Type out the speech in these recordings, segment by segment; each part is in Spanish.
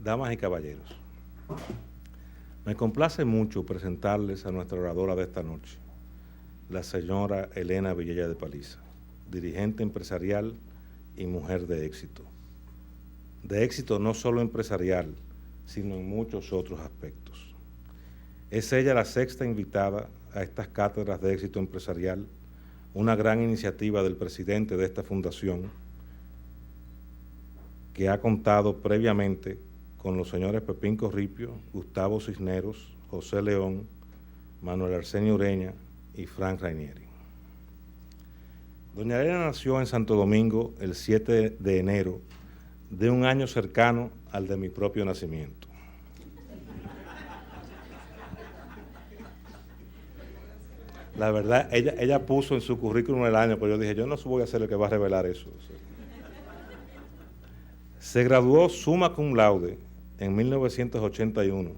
Damas y caballeros, me complace mucho presentarles a nuestra oradora de esta noche, la señora Elena Vilella de Paliza, dirigente empresarial y mujer de éxito. De éxito no solo empresarial, sino en muchos otros aspectos. Es ella la sexta invitada a estas cátedras de éxito empresarial, una gran iniciativa del presidente de esta fundación, que ha contado previamente con los señores Pepín Corripio, Gustavo Cisneros, José León, Manuel Arsenio Ureña y Frank Rainieri. Doña Elena nació en Santo Domingo el 7 de enero de un año cercano al de mi propio nacimiento. La verdad, ella puso en su currículum el año, pero yo dije, yo no voy a ser el que va a revelar eso. Se graduó summa cum laude en 1981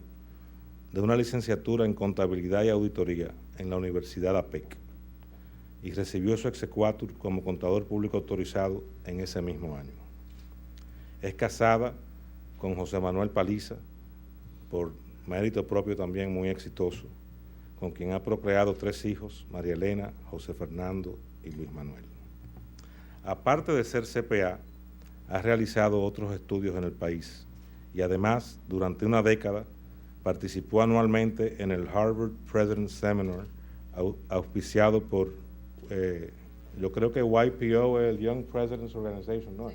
de una licenciatura en Contabilidad y Auditoría en la Universidad APEC y recibió su exequatur como contador público autorizado en ese mismo año. Es casada con José Manuel Paliza, por mérito propio también muy exitoso, con quien ha procreado 3 hijos, María Elena, José Fernando y Luis Manuel. Aparte de ser CPA, ha realizado otros estudios en el país y además, durante una década, participó anualmente en el Harvard President's Seminar, auspiciado por, yo creo que YPO, el Young Presidents Organization, ¿no?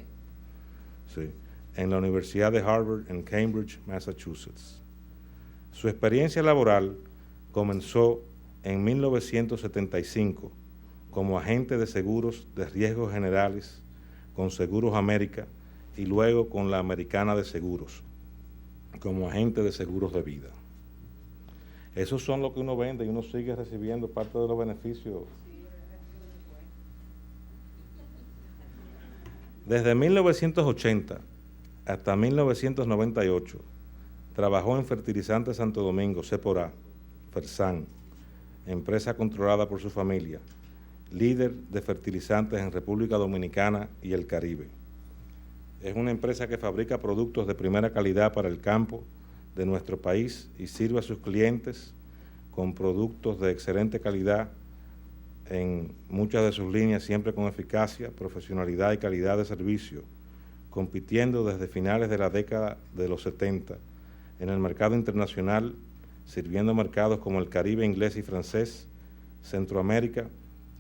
Sí, en la Universidad de Harvard en Cambridge, Massachusetts. Su experiencia laboral comenzó en 1975 como agente de seguros de riesgos generales con Seguros América y luego con la Americana de Seguros, como agente de seguros de vida. Esos son lo que uno vende y uno sigue recibiendo parte de los beneficios. Desde 1980 hasta 1998 trabajó en Fertilizantes Santo Domingo, Sephora, Fersan, empresa controlada por su familia, líder de fertilizantes en República Dominicana y el Caribe. Es una empresa que fabrica productos de primera calidad para el campo de nuestro país y sirve a sus clientes con productos de excelente calidad en muchas de sus líneas, siempre con eficacia, profesionalidad y calidad de servicio, compitiendo desde finales de la década de los 70 en el mercado internacional, sirviendo mercados como el Caribe inglés y francés, Centroamérica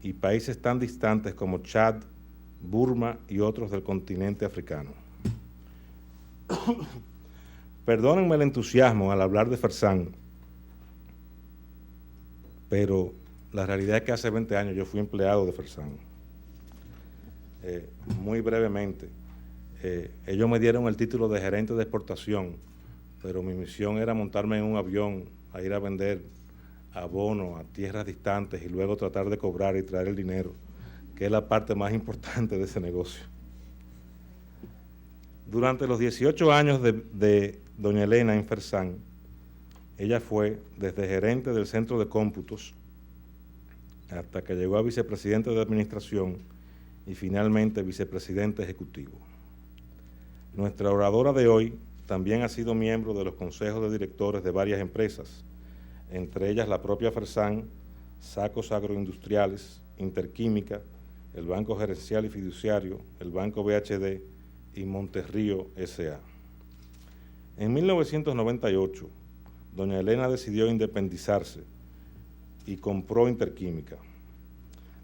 y países tan distantes como Chad, Burma y otros del continente africano. Perdónenme el entusiasmo al hablar de Fersan, pero la realidad es que hace 20 años yo fui empleado de Fersan. Muy brevemente, ellos me dieron el título de gerente de exportación, pero mi misión era montarme en un avión a ir a vender abono a tierras distantes y luego tratar de cobrar y traer el dinero, que es la parte más importante de ese negocio. Durante los 18 años de doña Elena en Fersan, ella fue desde gerente del centro de cómputos hasta que llegó a vicepresidente de administración y finalmente vicepresidente ejecutivo. Nuestra oradora de hoy también ha sido miembro de los consejos de directores de varias empresas, entre ellas la propia Fersan, Sacos Agroindustriales, Interquímica, el Banco Gerencial y Fiduciario, el Banco BHD y Monterrío S.A. En 1998, doña Elena decidió independizarse y compró Interquímica.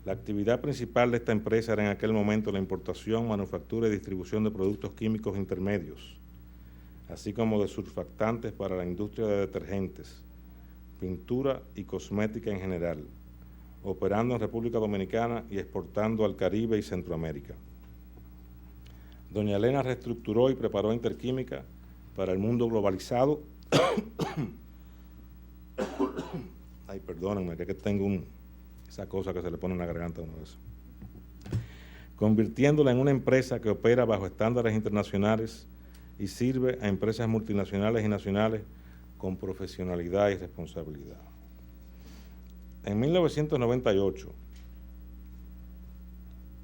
La actividad principal de esta empresa era en aquel momento la importación, manufactura y distribución de productos químicos intermedios, así como de surfactantes para la industria de detergentes, pintura y cosmética en general, operando en República Dominicana y exportando al Caribe y Centroamérica. Doña Elena reestructuró y preparó Interquímica para el mundo globalizado. Ay, perdónenme, que tengo esa cosa que se le pone en la garganta una vez. Convirtiéndola en una empresa que opera bajo estándares internacionales y sirve a empresas multinacionales y nacionales con profesionalidad y responsabilidad. En 1998,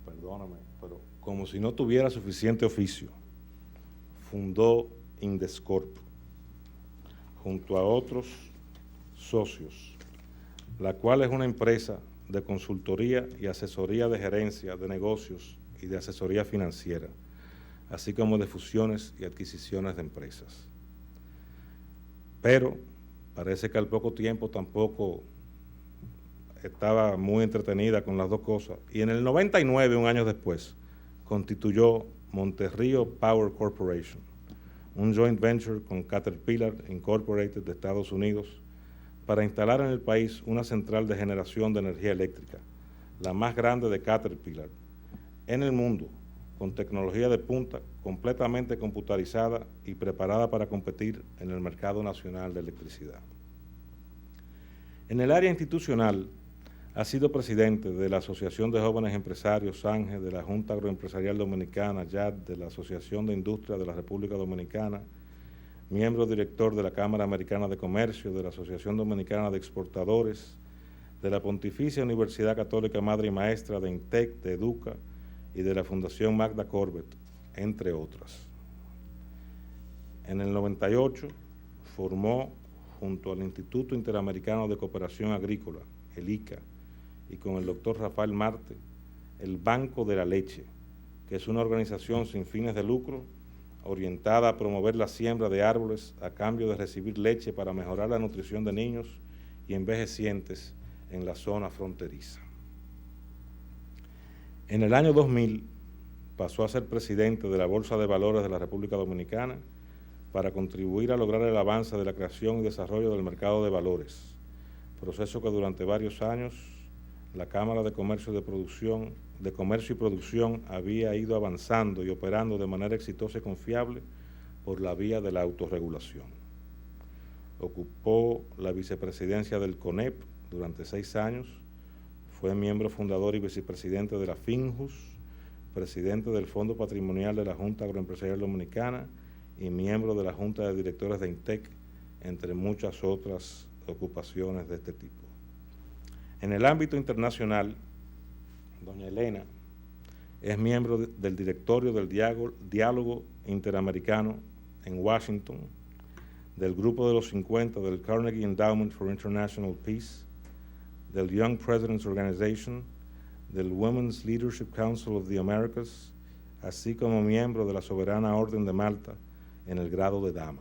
perdóname, pero como si no tuviera suficiente oficio, fundó Indescorp, junto a otros socios, la cual es una empresa de consultoría y asesoría de gerencia de negocios y de asesoría financiera, así como de fusiones y adquisiciones de empresas. Pero parece que al poco tiempo tampoco estaba muy entretenida con las dos cosas, y en el 99, un año después, constituyó Monterrío Power Corporation, un joint venture con Caterpillar Incorporated de Estados Unidos, para instalar en el país una central de generación de energía eléctrica, la más grande de Caterpillar en el mundo, con tecnología de punta, completamente computarizada y preparada para competir en el mercado nacional de electricidad. En el área institucional, ha sido presidente de la Asociación de Jóvenes Empresarios, SANGE, de la Junta Agroempresarial Dominicana, YAD, de la Asociación de Industria de la República Dominicana, miembro director de la Cámara Americana de Comercio, de la Asociación Dominicana de Exportadores, de la Pontificia Universidad Católica Madre y Maestra, de INTEC, de EDUCA y de la Fundación Magda Corbett, entre otras. En el 98 formó, junto al Instituto Interamericano de Cooperación Agrícola, el ICA, y con el doctor Rafael Marte, el Banco de la Leche, que es una organización sin fines de lucro orientada a promover la siembra de árboles a cambio de recibir leche para mejorar la nutrición de niños y envejecientes en la zona fronteriza. En el año 2000 pasó a ser presidente de la Bolsa de Valores de la República Dominicana para contribuir a lograr el avance de la creación y desarrollo del mercado de valores, proceso que durante varios años la Cámara de Comercio y Producción había ido avanzando y operando de manera exitosa y confiable por la vía de la autorregulación. Ocupó la vicepresidencia del CONEP durante 6 años, fue miembro fundador y vicepresidente de la FINJUS, presidente del Fondo Patrimonial de la Junta Agroempresarial Dominicana y miembro de la Junta de Directores de INTEC, entre muchas otras ocupaciones de este tipo. En el ámbito internacional, doña Elena es miembro del directorio del Diálogo Interamericano en Washington, del Grupo de los 50 del Carnegie Endowment for International Peace, del Young Presidents Organization, del Women's Leadership Council of the Americas, así como miembro de la Soberana Orden de Malta en el grado de dama.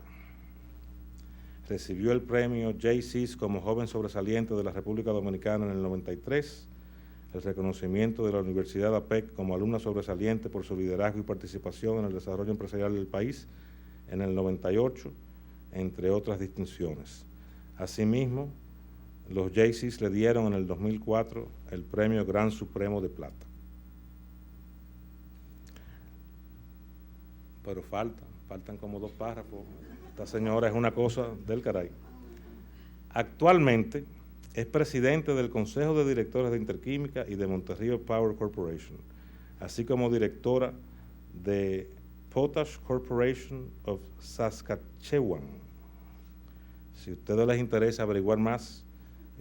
Recibió el premio JCS como joven sobresaliente de la República Dominicana en el 93, el reconocimiento de la Universidad APEC como alumna sobresaliente por su liderazgo y participación en el desarrollo empresarial del país en el 98, entre otras distinciones. Asimismo, los JCS le dieron en el 2004 el premio Gran Supremo de Plata. Pero faltan como 2 párrafos. Esta señora es una cosa del caray. Actualmente es presidente del Consejo de Directores de Interquímica y de Monterrío Power Corporation, así como directora de Potash Corporation of Saskatchewan. Si a ustedes les interesa averiguar más,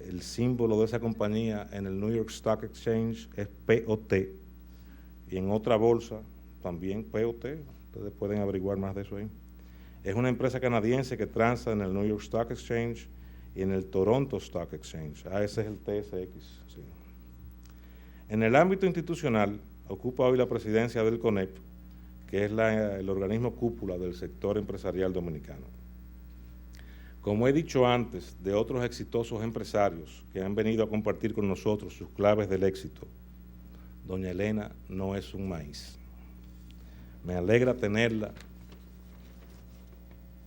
el símbolo de esa compañía en el New York Stock Exchange es POT, y en otra bolsa también POT. Ustedes pueden averiguar más de eso ahí. Es una empresa canadiense que transa en el New York Stock Exchange y en el Toronto Stock Exchange. Ese es el TSX. Sí. En el ámbito institucional, ocupa hoy la presidencia del CONEP, que es el organismo cúpula del sector empresarial dominicano. Como he dicho antes de otros exitosos empresarios que han venido a compartir con nosotros sus claves del éxito, doña Elena no es un maíz. Me alegra tenerla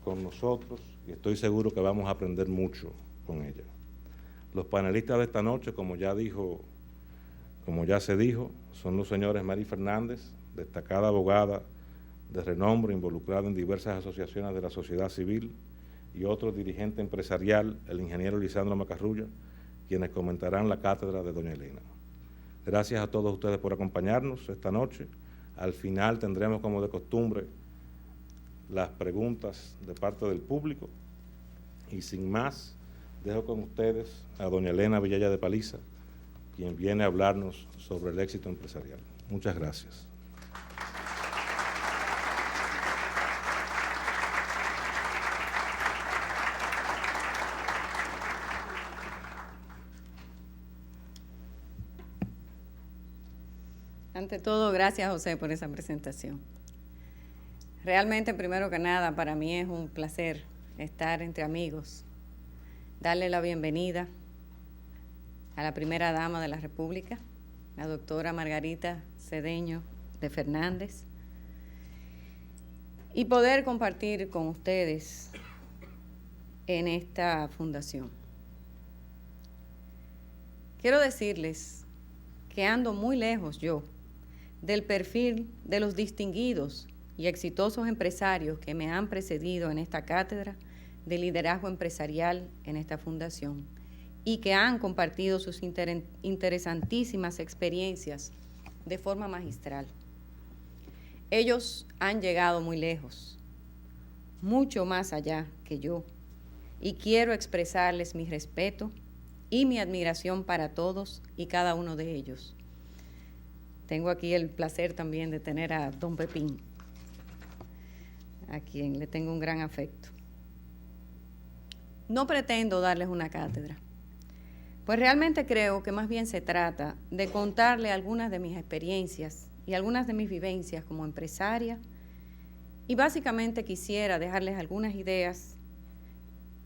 con nosotros y estoy seguro que vamos a aprender mucho con ella. Los panelistas de esta noche, como ya se dijo, son los señores Mary Fernández, destacada abogada de renombre involucrada en diversas asociaciones de la sociedad civil, y otro dirigente empresarial, el ingeniero Lisandro Macarrulla, quienes comentarán la cátedra de doña Elena. Gracias a todos ustedes por acompañarnos esta noche. Al final tendremos, como de costumbre, las preguntas de parte del público, y sin más, dejo con ustedes a doña Elena Vilella de Paliza, quien viene a hablarnos sobre el éxito empresarial. Muchas gracias. Ante todo, gracias José por esa presentación. Realmente, primero que nada, para mí es un placer estar entre amigos, darle la bienvenida a la primera dama de la República, la doctora Margarita Cedeño de Fernández, y poder compartir con ustedes en esta fundación. Quiero decirles que ando muy lejos yo del perfil de los distinguidos y exitosos empresarios que me han precedido en esta cátedra de liderazgo empresarial en esta fundación y que han compartido sus interesantísimas experiencias de forma magistral. Ellos han llegado muy lejos, mucho más allá que yo, y quiero expresarles mi respeto y mi admiración para todos y cada uno de ellos. Tengo aquí el placer también de tener a don Pepín, a quien le tengo un gran afecto. No pretendo darles una cátedra, pues realmente creo que más bien se trata de contarle algunas de mis experiencias y algunas de mis vivencias como empresaria, y básicamente quisiera dejarles algunas ideas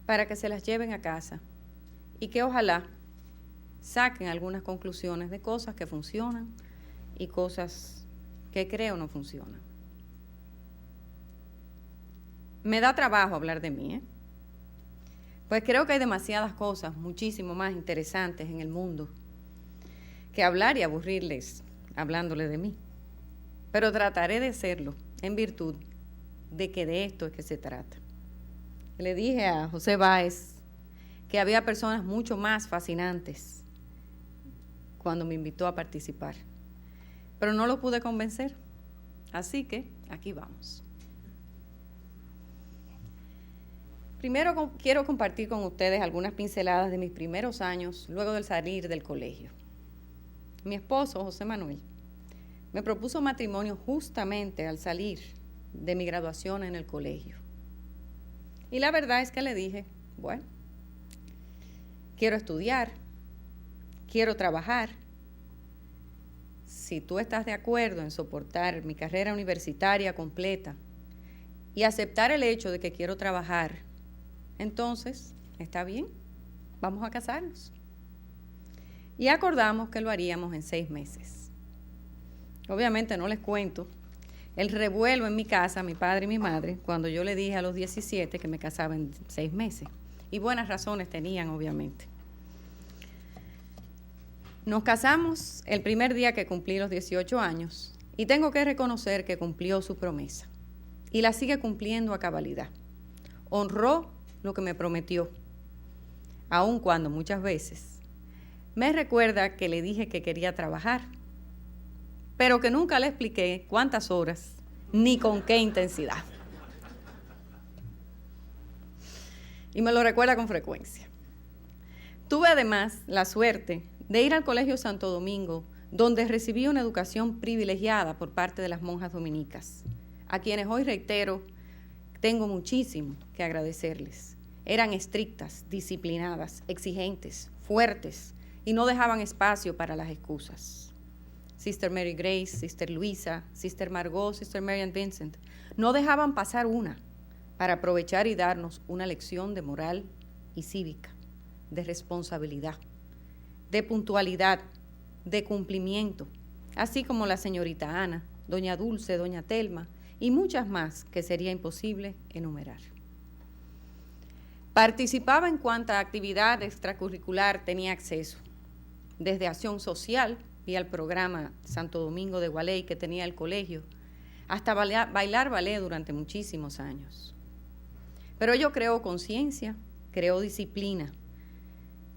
para que se las lleven a casa y que ojalá saquen algunas conclusiones de cosas que funcionan y cosas que creo no funcionan. Me da trabajo hablar de mí, pues creo que hay demasiadas cosas muchísimo más interesantes en el mundo que hablar y aburrirles hablándoles de mí. Pero trataré de hacerlo en virtud de que de esto es que se trata. Le dije a José Báez que había personas mucho más fascinantes cuando me invitó a participar, pero no lo pude convencer, así que aquí vamos. Primero quiero compartir con ustedes algunas pinceladas de mis primeros años luego de salir del colegio. Mi esposo, José Manuel, me propuso matrimonio justamente al salir de mi graduación en el colegio. Y la verdad es que le dije, bueno, quiero estudiar, quiero trabajar. Si tú estás de acuerdo en soportar mi carrera universitaria completa y aceptar el hecho de que quiero trabajar, entonces, está bien, vamos a casarnos. Y acordamos que lo haríamos en 6 meses. Obviamente no les cuento el revuelo en mi casa, mi padre y mi madre, cuando yo le dije a los 17 que me casaba en 6 meses. Y buenas razones tenían, obviamente. Nos casamos el primer día que cumplí los 18 años y tengo que reconocer que cumplió su promesa y la sigue cumpliendo a cabalidad. Honró lo que me prometió, aun cuando muchas veces me recuerda que le dije que quería trabajar, pero que nunca le expliqué cuántas horas ni con qué intensidad. Y me lo recuerda con frecuencia. Tuve además la suerte de ir al Colegio Santo Domingo, donde recibí una educación privilegiada por parte de las monjas dominicas, a quienes hoy reitero, tengo muchísimo que agradecerles. Eran estrictas, disciplinadas, exigentes, fuertes y no dejaban espacio para las excusas. Sister Mary Grace, Sister Luisa, Sister Margot, Sister Marian Vincent, no dejaban pasar una para aprovechar y darnos una lección de moral y cívica, de responsabilidad, de puntualidad, de cumplimiento, así como la señorita Ana, doña Dulce, doña Telma y muchas más que sería imposible enumerar. Participaba en cuanta actividad extracurricular tenía acceso, desde acción social y al programa Santo Domingo de Gualey que tenía el colegio, hasta bailar ballet durante muchísimos años. Pero yo creo conciencia, creo disciplina.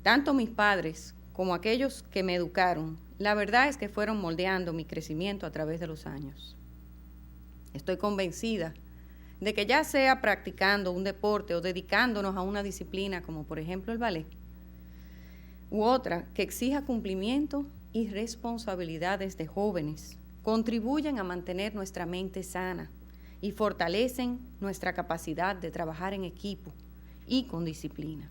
Tanto mis padres como aquellos que me educaron, la verdad es que fueron moldeando mi crecimiento a través de los años. Estoy convencida de que ya sea practicando un deporte o dedicándonos a una disciplina como por ejemplo el ballet, u otra que exija cumplimiento y responsabilidad desde jóvenes, contribuyen a mantener nuestra mente sana y fortalecen nuestra capacidad de trabajar en equipo y con disciplina.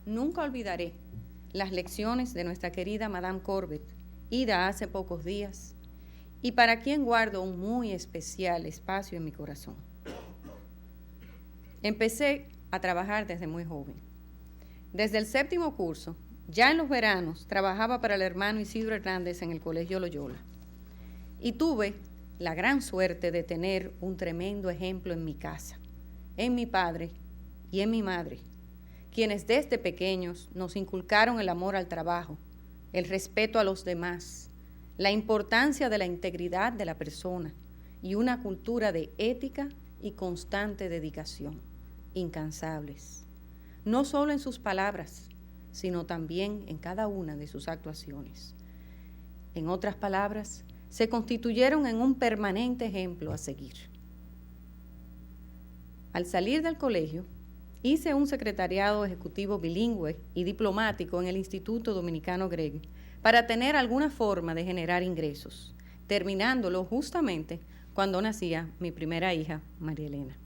Nunca olvidaré las lecciones de nuestra querida Madame Corbett, ida hace pocos días, y para quien guardo un muy especial espacio en mi corazón. Empecé a trabajar desde muy joven. Desde el 7º curso, ya en los veranos, trabajaba para el hermano Isidro Hernández en el Colegio Loyola. Y tuve la gran suerte de tener un tremendo ejemplo en mi casa, en mi padre y en mi madre, quienes desde pequeños nos inculcaron el amor al trabajo, el respeto a los demás, la importancia de la integridad de la persona y una cultura de ética y constante dedicación, incansables, no solo en sus palabras, sino también en cada una de sus actuaciones. En otras palabras, se constituyeron en un permanente ejemplo a seguir. Al salir del colegio, hice un secretariado ejecutivo bilingüe y diplomático en el Instituto Dominicano Greg para tener alguna forma de generar ingresos, terminándolo justamente cuando nacía mi primera hija, María Elena.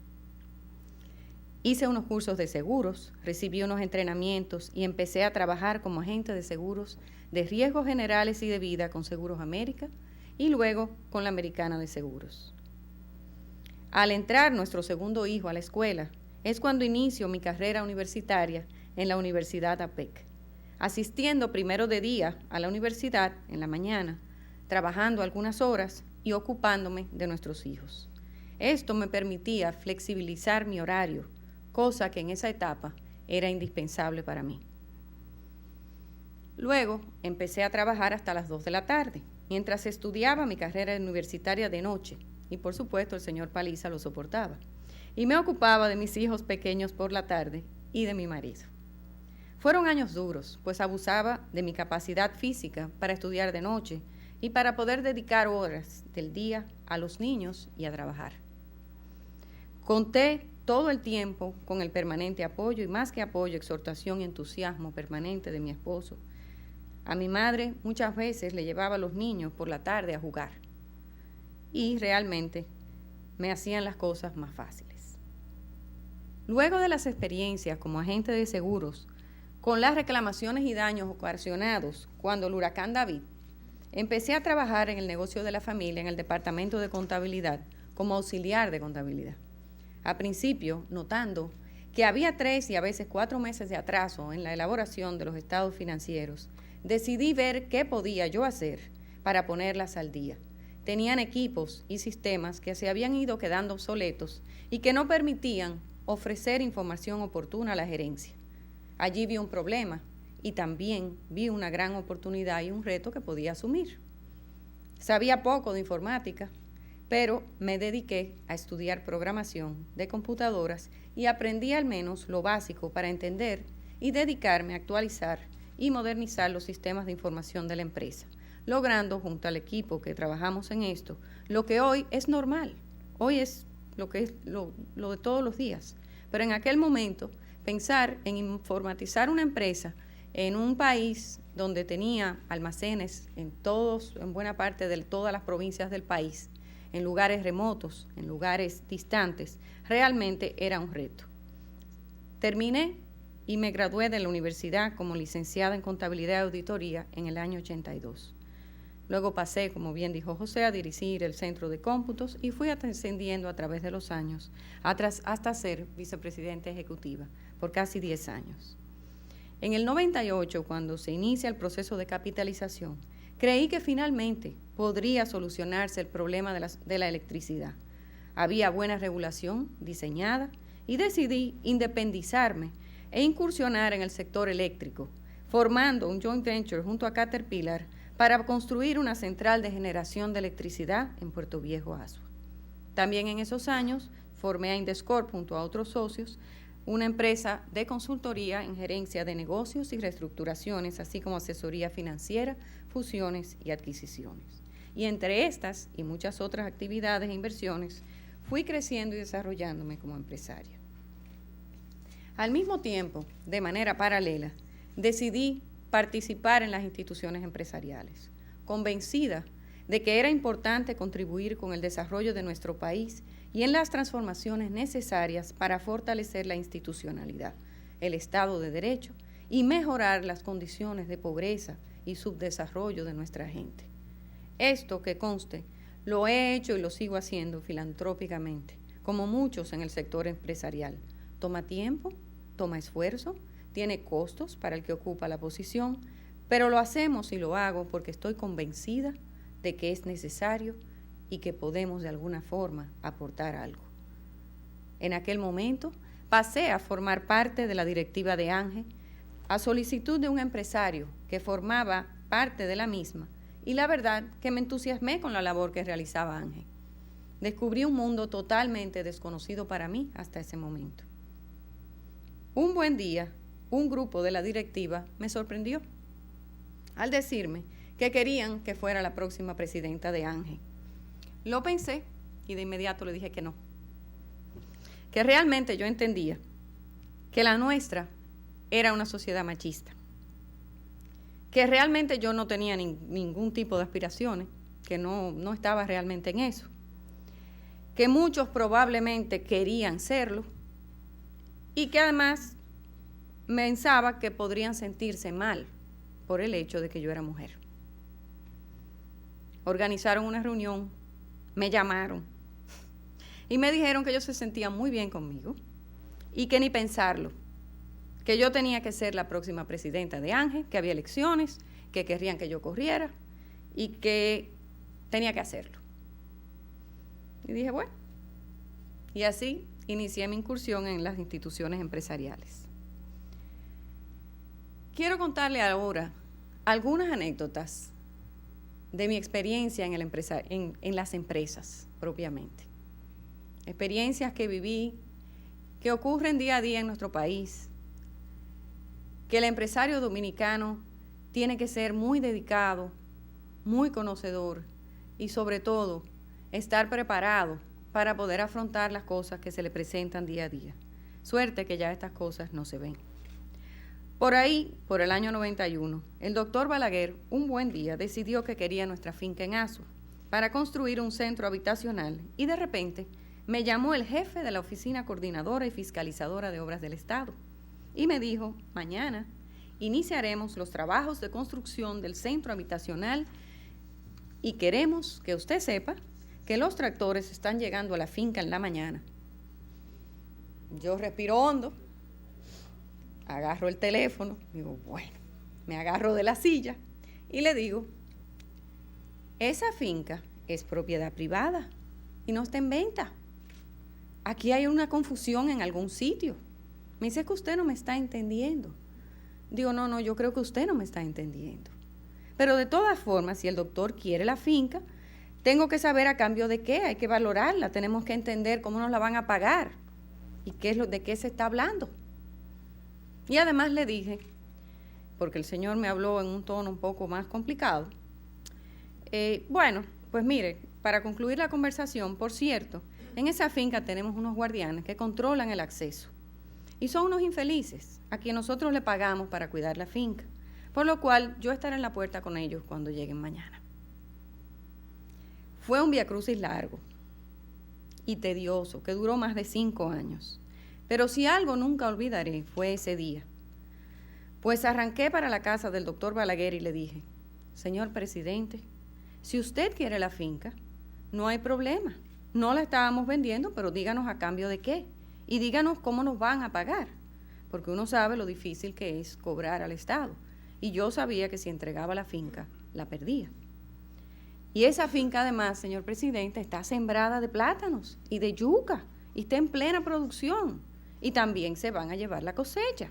Hice unos cursos de seguros, recibí unos entrenamientos y empecé a trabajar como agente de seguros de riesgos generales y de vida con Seguros América y luego con la Americana de Seguros. Al entrar nuestro segundo hijo a la escuela, es cuando inicio mi carrera universitaria en la Universidad APEC, asistiendo primero de día a la universidad en la mañana, trabajando algunas horas y ocupándome de nuestros hijos. Esto me permitía flexibilizar mi horario, cosa que en esa etapa era indispensable para mí. Luego empecé a trabajar hasta las 2 de la tarde, mientras estudiaba mi carrera universitaria de noche, y por supuesto el señor Paliza lo soportaba, y me ocupaba de mis hijos pequeños por la tarde y de mi marido. Fueron años duros, pues abusaba de mi capacidad física para estudiar de noche y para poder dedicar horas del día a los niños y a trabajar. Conté todo el tiempo con el permanente apoyo y más que apoyo, exhortación y entusiasmo permanente de mi esposo. A mi madre muchas veces le llevaba a los niños por la tarde a jugar y realmente me hacían las cosas más fáciles. Luego de las experiencias como agente de seguros, con las reclamaciones y daños ocasionados cuando el huracán David, empecé a trabajar en el negocio de la familia en el departamento de contabilidad como auxiliar de contabilidad. A principio, notando que había 3 y a veces 4 meses de atraso en la elaboración de los estados financieros, decidí ver qué podía yo hacer para ponerlas al día. Tenían equipos y sistemas que se habían ido quedando obsoletos y que no permitían ofrecer información oportuna a la gerencia. Allí vi un problema y también vi una gran oportunidad y un reto que podía asumir. Sabía poco de informática, pero me dediqué a estudiar programación de computadoras y aprendí al menos lo básico para entender y dedicarme a actualizar y modernizar los sistemas de información de la empresa, logrando junto al equipo que trabajamos en esto lo que hoy es normal, hoy es lo que es lo de todos los días. Pero en aquel momento, pensar en informatizar una empresa en un país donde tenía almacenes en buena parte de todas las provincias del país, en lugares remotos, en lugares distantes, realmente era un reto. Terminé y me gradué de la universidad como licenciada en Contabilidad y Auditoría en el año 82. Luego pasé, como bien dijo José, a dirigir el Centro de Cómputos y fui ascendiendo a través de los años hasta ser vicepresidenta ejecutiva por casi 10 años. En el 98, cuando se inicia el proceso de capitalización, creí que finalmente podría solucionarse el problema de la electricidad. Había buena regulación diseñada y decidí independizarme e incursionar en el sector eléctrico, formando un joint venture junto a Caterpillar para construir una central de generación de electricidad en Puerto Viejo, Asua. También en esos años formé a Indescorp junto a otros socios, una empresa de consultoría en gerencia de negocios y reestructuraciones, así como asesoría financiera, fusiones y adquisiciones. Y entre estas y muchas otras actividades e inversiones, fui creciendo y desarrollándome como empresaria. Al mismo tiempo, de manera paralela, decidí participar en las instituciones empresariales, convencida de que era importante contribuir con el desarrollo de nuestro país y en las transformaciones necesarias para fortalecer la institucionalidad, el Estado de Derecho y mejorar las condiciones de pobreza y subdesarrollo de nuestra gente. Esto, que conste, Lo he hecho y lo sigo haciendo filantrópicamente, como muchos en el sector empresarial. Toma tiempo, toma esfuerzo, tiene costos para el que ocupa la posición, pero lo hacemos y lo hago porque estoy convencida de que es necesario y que podemos de alguna forma aportar algo. En aquel momento pasé a formar parte de la directiva de ANGE a solicitud de un empresario que formaba parte de la misma, y la verdad que me entusiasmé con la labor que realizaba ANGE. Descubrí un mundo totalmente desconocido para mí hasta ese momento. Un buen día, un grupo de la directiva me sorprendió al decirme que querían que fuera la próxima presidenta de ANGE. Lo pensé y de inmediato le dije que no. Que realmente yo entendía que la nuestra era una sociedad machista. Que realmente yo no tenía ningún tipo de aspiraciones, que no estaba realmente en eso. Que muchos probablemente querían serlo y que además pensaba que podrían sentirse mal por el hecho de que yo era mujer. Organizaron una reunión, me llamaron y me dijeron que ellos se sentían muy bien conmigo y que ni pensarlo, que yo tenía que ser la próxima presidenta de ANGE, que había elecciones, que querrían que yo corriera y que tenía que hacerlo. Y dije, bueno, y así inicié mi incursión en las instituciones empresariales. Quiero contarle ahora algunas anécdotas de mi experiencia en las empresas propiamente. Experiencias que viví, que ocurren día a día en nuestro país, que el empresario dominicano tiene que ser muy dedicado, muy conocedor y sobre todo estar preparado para poder afrontar las cosas que se le presentan día a día. Suerte que ya estas cosas no se ven. Por ahí, por el año 91, el doctor Balaguer un buen día decidió que quería nuestra finca en Azua para construir un centro habitacional y de repente me llamó el jefe de la Oficina Coordinadora y Fiscalizadora de Obras del Estado y me dijo, mañana iniciaremos los trabajos de construcción del centro habitacional y queremos que usted sepa que los tractores están llegando a la finca en la mañana. Yo respiro hondo, agarro el teléfono, digo, bueno, me agarro de la silla y le digo, esa finca es propiedad privada y no está en venta. Aquí hay una confusión en algún sitio. Me dice que usted no me está entendiendo. Digo, no, yo creo que usted no me está entendiendo. Pero de todas formas, si el doctor quiere la finca, tengo que saber a cambio de qué, hay que valorarla, tenemos que entender cómo nos la van a pagar y de qué se está hablando. Y además le dije, porque el señor me habló en un tono un poco más complicado, bueno, pues mire, para concluir la conversación, por cierto, en esa finca tenemos unos guardianes que controlan el acceso y son unos infelices a quien nosotros le pagamos para cuidar la finca, por lo cual yo estaré en la puerta con ellos cuando lleguen mañana. Fue un viacrucis largo y tedioso que duró más de 5 años, pero si algo nunca olvidaré fue ese día, pues arranqué para la casa del doctor Balaguer y le dije, señor presidente, si usted quiere la finca, no hay problema. No la estábamos vendiendo, pero díganos a cambio de qué. Y díganos cómo nos van a pagar. Porque uno sabe lo difícil que es cobrar al Estado. Y yo sabía que si entregaba la finca, la perdía. Y esa finca además, señor presidente, está sembrada de plátanos y de yuca. Y está en plena producción. Y también se van a llevar la cosecha.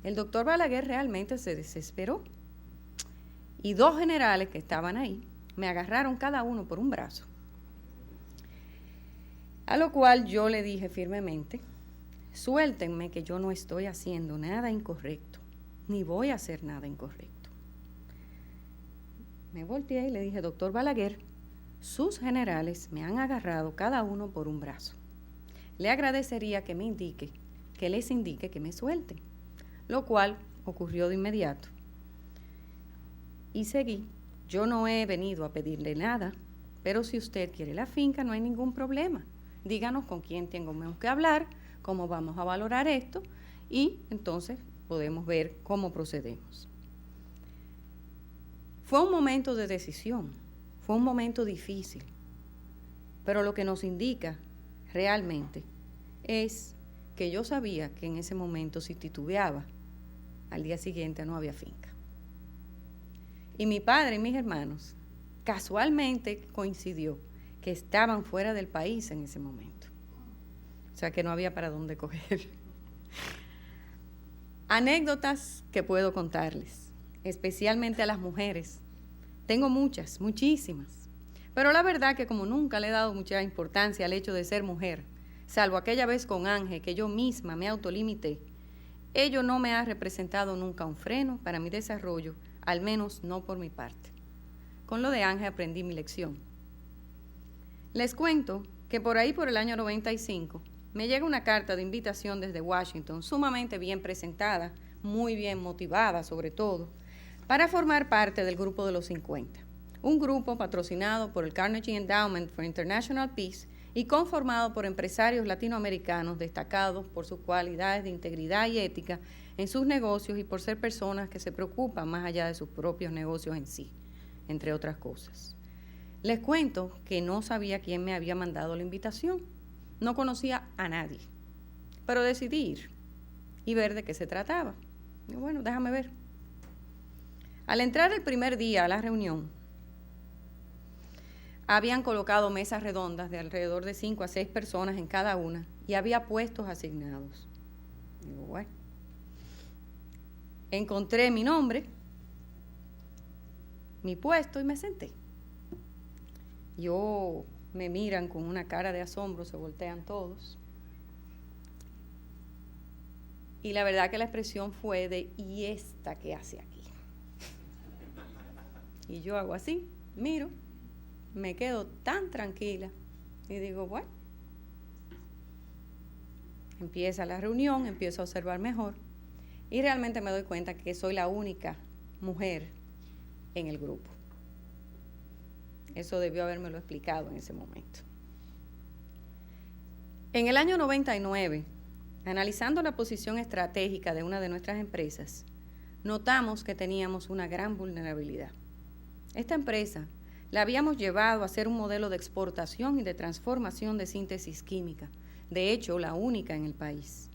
El doctor Balaguer realmente se desesperó. Y 2 generales que estaban ahí me agarraron cada uno por un brazo. A lo cual yo le dije firmemente, suéltenme que yo no estoy haciendo nada incorrecto, ni voy a hacer nada incorrecto. Me volteé y le dije, doctor Balaguer, sus generales me han agarrado cada uno por un brazo. Le agradecería que les indique que me suelten, lo cual ocurrió de inmediato. Y seguí, yo no he venido a pedirle nada, pero si usted quiere la finca no hay ningún problema. Díganos con quién tenemos que hablar, cómo vamos a valorar esto y entonces podemos ver cómo procedemos. Fue un momento de decisión, Fue un momento difícil, pero lo que nos indica realmente es que yo sabía que en ese momento, si titubeaba, al día siguiente no había finca. Y mi padre y mis hermanos casualmente coincidió que estaban fuera del país en ese momento. O sea que no había para dónde coger. Anécdotas que puedo contarles, especialmente a las mujeres. Tengo muchas, muchísimas. Pero la verdad que como nunca le he dado mucha importancia al hecho de ser mujer, salvo aquella vez con Ángel que yo misma me autolimité, ello no me ha representado nunca un freno para mi desarrollo, al menos no por mi parte. Con lo de Ángel aprendí mi lección. Les cuento que por ahí, por el año 95, me llega una carta de invitación desde Washington, sumamente bien presentada, muy bien motivada sobre todo, para formar parte del Grupo de los 50, un grupo patrocinado por el Carnegie Endowment for International Peace y conformado por empresarios latinoamericanos destacados por sus cualidades de integridad y ética en sus negocios y por ser personas que se preocupan más allá de sus propios negocios en sí, entre otras cosas. Les cuento que no sabía quién me había mandado la invitación, no conocía a nadie, pero decidí ir y ver de qué se trataba. Y bueno, déjame ver. Al entrar el primer día a la reunión, habían colocado mesas redondas de alrededor de 5 a 6 personas en cada una y había puestos asignados. Digo, bueno, encontré mi nombre, mi puesto y me senté. Me miran con una cara de asombro, se voltean todos. Y la verdad que la expresión fue de, ¿y esta qué hace aquí? Y yo hago así, miro, me quedo tan tranquila y digo, bueno, empieza la reunión, empiezo a observar mejor y realmente me doy cuenta que soy la única mujer en el grupo. Eso debió habérmelo explicado en ese momento. En el año 99, analizando la posición estratégica de una de nuestras empresas, notamos que teníamos una gran vulnerabilidad. Esta empresa la habíamos llevado a ser un modelo de exportación y de transformación de síntesis química, de hecho, la única en el país.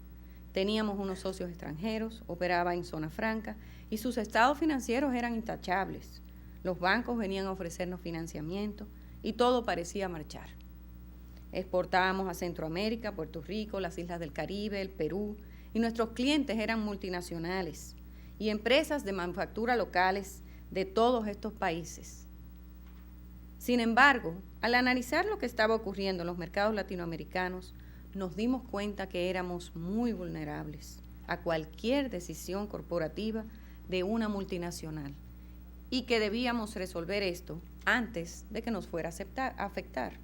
Teníamos unos socios extranjeros, operaba en zona franca y sus estados financieros eran intachables. Los bancos venían a ofrecernos financiamiento y todo parecía marchar. Exportábamos a Centroamérica, Puerto Rico, las islas del Caribe, el Perú, y nuestros clientes eran multinacionales y empresas de manufactura locales de todos estos países. Sin embargo, al analizar lo que estaba ocurriendo en los mercados latinoamericanos, nos dimos cuenta que éramos muy vulnerables a cualquier decisión corporativa de una multinacional y que debíamos resolver esto antes de que nos fuera a afectar.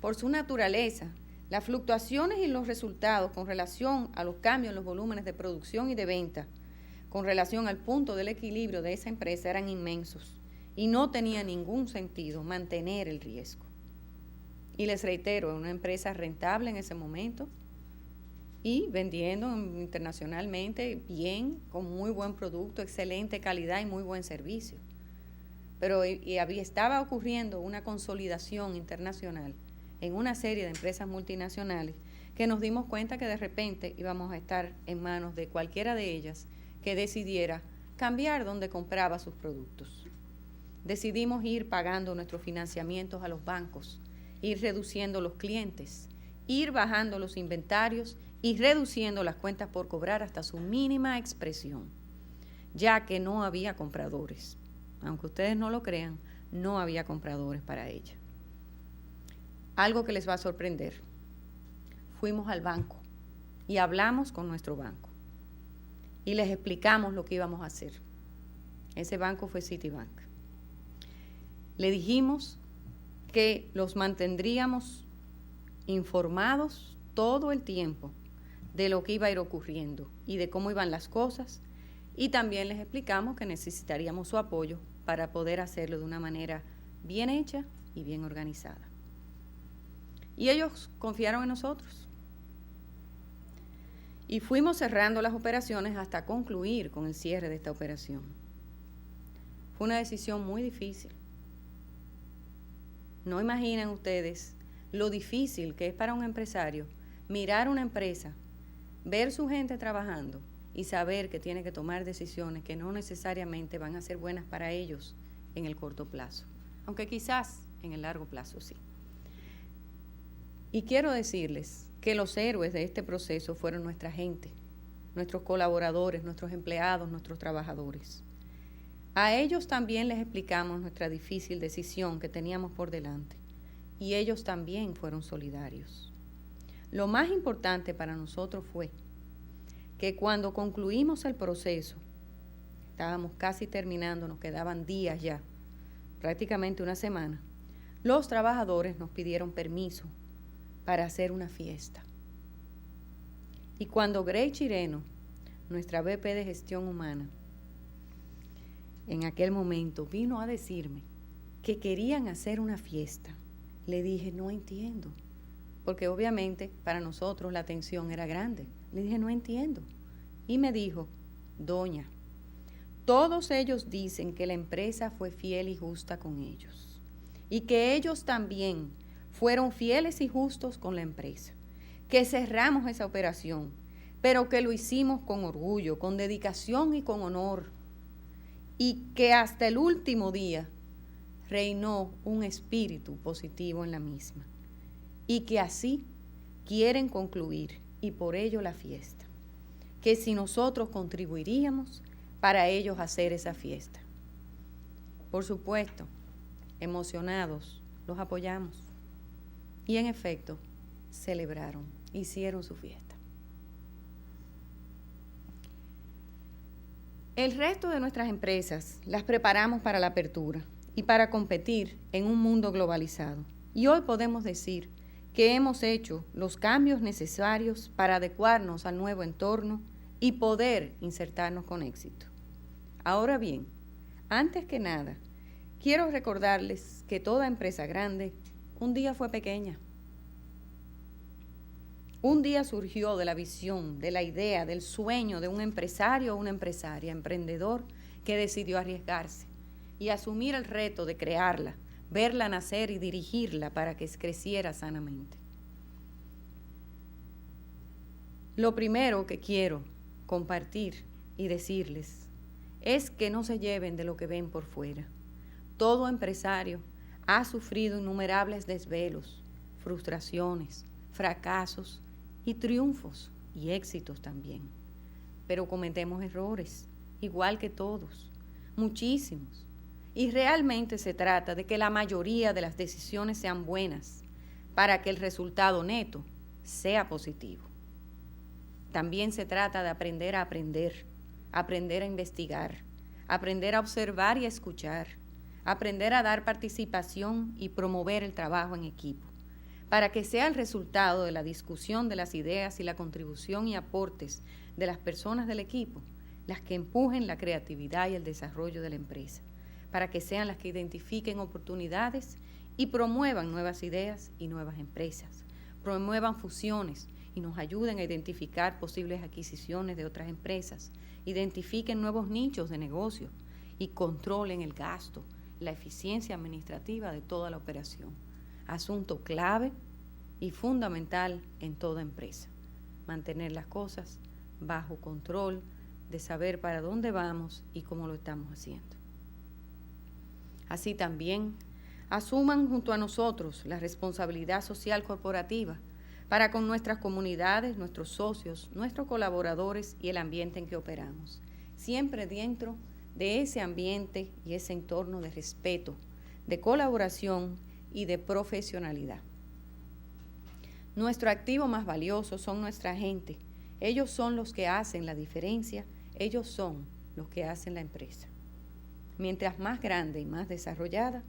Por su naturaleza, las fluctuaciones y los resultados con relación a los cambios en los volúmenes de producción y de venta, con relación al punto del equilibrio de esa empresa, eran inmensos y no tenía ningún sentido mantener el riesgo. Y les reitero, una empresa rentable en ese momento y vendiendo internacionalmente bien, con muy buen producto, excelente calidad y muy buen servicio. Pero estaba ocurriendo una consolidación internacional en una serie de empresas multinacionales que nos dimos cuenta que de repente íbamos a estar en manos de cualquiera de ellas que decidiera cambiar donde compraba sus productos. Decidimos ir pagando nuestros financiamientos a los bancos, ir reduciendo los clientes, ir bajando los inventarios y reduciendo las cuentas por cobrar hasta su mínima expresión, ya que no había compradores. Aunque ustedes no lo crean, no había compradores para ella. Algo que les va a sorprender. Fuimos al banco y hablamos con nuestro banco y les explicamos lo que íbamos a hacer. Ese banco fue Citibank. Le dijimos que los mantendríamos informados todo el tiempo de lo que iba a ir ocurriendo y de cómo iban las cosas, y también les explicamos que necesitaríamos su apoyo para poder hacerlo de una manera bien hecha y bien organizada. Y ellos confiaron en nosotros. Y fuimos cerrando las operaciones hasta concluir con el cierre de esta operación. Fue una decisión muy difícil, No imaginan ustedes lo difícil que es para un empresario mirar una empresa, ver su gente trabajando y saber que tiene que tomar decisiones que no necesariamente van a ser buenas para ellos en el corto plazo, aunque quizás en el largo plazo sí. Y quiero decirles que los héroes de este proceso fueron nuestra gente, nuestros colaboradores, nuestros empleados, nuestros trabajadores. A ellos también les explicamos nuestra difícil decisión que teníamos por delante y ellos también fueron solidarios. Lo más importante para nosotros fue que cuando concluimos el proceso, estábamos casi terminando, nos quedaban días ya, prácticamente una semana, los trabajadores nos pidieron permiso para hacer una fiesta. Y cuando Grey Chireno, nuestra VP de Gestión Humana, en aquel momento vino a decirme que querían hacer una fiesta, le dije, no entiendo, porque obviamente para nosotros la tensión era grande. Le dije, no entiendo. Y me dijo, doña, todos ellos dicen que la empresa fue fiel y justa con ellos y que ellos también fueron fieles y justos con la empresa, que cerramos esa operación, pero que lo hicimos con orgullo, con dedicación y con honor, y que hasta el último día reinó un espíritu positivo en la misma, y que así quieren concluir, y por ello la fiesta, que si nosotros contribuiríamos para ellos hacer esa fiesta. Por supuesto, emocionados, los apoyamos. Y en efecto, celebraron, hicieron su fiesta. El resto de nuestras empresas las preparamos para la apertura y para competir en un mundo globalizado. Y hoy podemos decir que hemos hecho los cambios necesarios para adecuarnos al nuevo entorno y poder insertarnos con éxito. Ahora bien, antes que nada, quiero recordarles que toda empresa grande un día fue pequeña. Un día surgió de la visión, de la idea, del sueño de un empresario o una empresaria, emprendedor, que decidió arriesgarse y asumir el reto de crearla, verla nacer y dirigirla para que creciera sanamente. Lo primero que quiero compartir y decirles es que no se lleven de lo que ven por fuera. Todo empresario ha sufrido innumerables desvelos, frustraciones, fracasos y triunfos y éxitos también. Pero cometemos errores, igual que todos, muchísimos. Y realmente se trata de que la mayoría de las decisiones sean buenas para que el resultado neto sea positivo. También se trata de aprender a aprender, aprender a investigar, aprender a observar y a escuchar, aprender a dar participación y promover el trabajo en equipo, para que sea el resultado de la discusión de las ideas y la contribución y aportes de las personas del equipo las que empujen la creatividad y el desarrollo de la empresa, para que sean las que identifiquen oportunidades y promuevan nuevas ideas y nuevas empresas, promuevan fusiones y nos ayuden a identificar posibles adquisiciones de otras empresas, identifiquen nuevos nichos de negocio y controlen el gasto, la eficiencia administrativa de toda la operación. Asunto clave y fundamental en toda empresa. Mantener las cosas bajo control, de saber para dónde vamos y cómo lo estamos haciendo. Así también, asuman junto a nosotros la responsabilidad social corporativa para con nuestras comunidades, nuestros socios, nuestros colaboradores y el ambiente en que operamos. Siempre dentro de ese ambiente y ese entorno de respeto, de colaboración y de profesionalidad. Nuestro activo más valioso son nuestra gente. Ellos son los que hacen la diferencia, ellos son los que hacen la empresa. Mientras más grande y más desarrollada,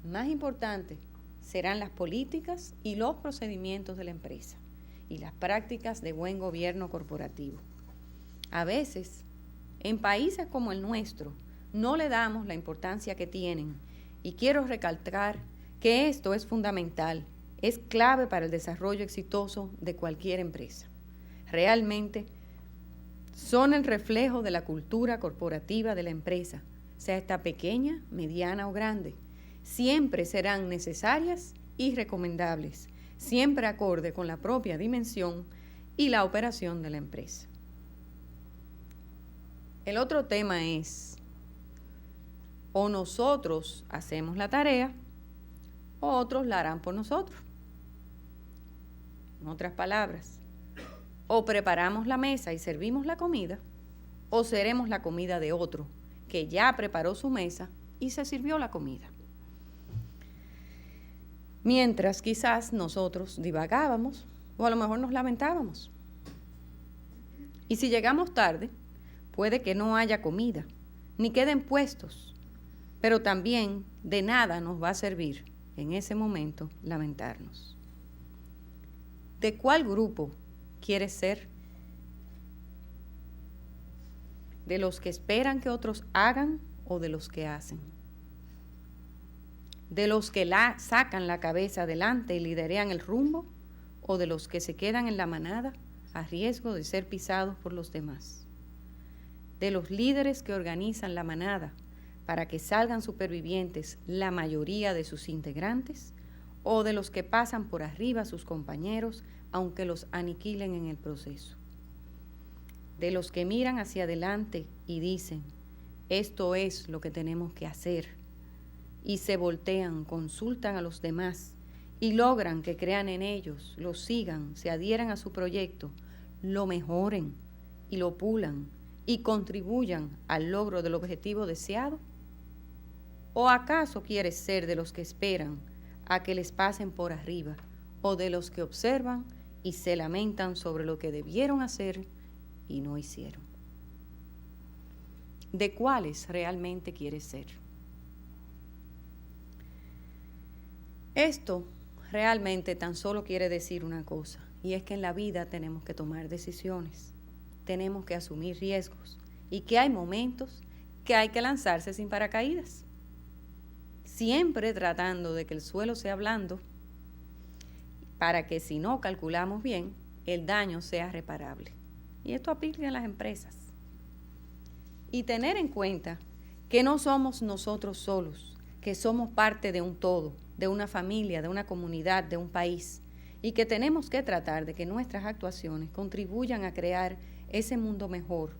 más importante serán las políticas y los procedimientos de la empresa y las prácticas de buen gobierno corporativo. A veces, en países como el nuestro, no le damos la importancia que tienen y quiero recalcar que esto es fundamental, es clave para el desarrollo exitoso de cualquier empresa. Realmente son el reflejo de la cultura corporativa de la empresa, sea esta pequeña, mediana o grande, siempre serán necesarias y recomendables, siempre acorde con la propia dimensión y la operación de la empresa. El otro tema es, o nosotros hacemos la tarea, o otros la harán por nosotros. En otras palabras, o preparamos la mesa y servimos la comida, o seremos la comida de otro que ya preparó su mesa y se sirvió la comida. Mientras quizás nosotros divagábamos o a lo mejor nos lamentábamos. Y si llegamos tarde, puede que no haya comida, ni queden puestos, pero también de nada nos va a servir en ese momento lamentarnos. ¿De cuál grupo quieres ser? ¿De los que esperan que otros hagan o de los que hacen? ¿De los que sacan la cabeza adelante y liderean el rumbo o de los que se quedan en la manada a riesgo de ser pisados por los demás? ¿De los líderes que organizan la manada para que salgan supervivientes la mayoría de sus integrantes o de los que pasan por arriba a sus compañeros aunque los aniquilen en el proceso? De los que miran hacia adelante y dicen, esto es lo que tenemos que hacer, y se voltean, consultan a los demás y logran que crean en ellos, lo sigan, se adhieran a su proyecto, lo mejoren y lo pulan y contribuyan al logro del objetivo deseado? ¿O acaso quieres ser de los que esperan a que les pasen por arriba o de los que observan y se lamentan sobre lo que debieron hacer y no hicieron? ¿De cuáles realmente quieres ser? Esto realmente tan solo quiere decir una cosa, y es que en la vida tenemos que tomar decisiones, tenemos que asumir riesgos y que hay momentos que hay que lanzarse sin paracaídas, siempre tratando de que el suelo sea blando para que si no calculamos bien, el daño sea reparable. Y esto aplica en las empresas. Y tener en cuenta que no somos nosotros solos, que somos parte de un todo, de una familia, de una comunidad, de un país, y que tenemos que tratar de que nuestras actuaciones contribuyan a crear ese mundo mejor,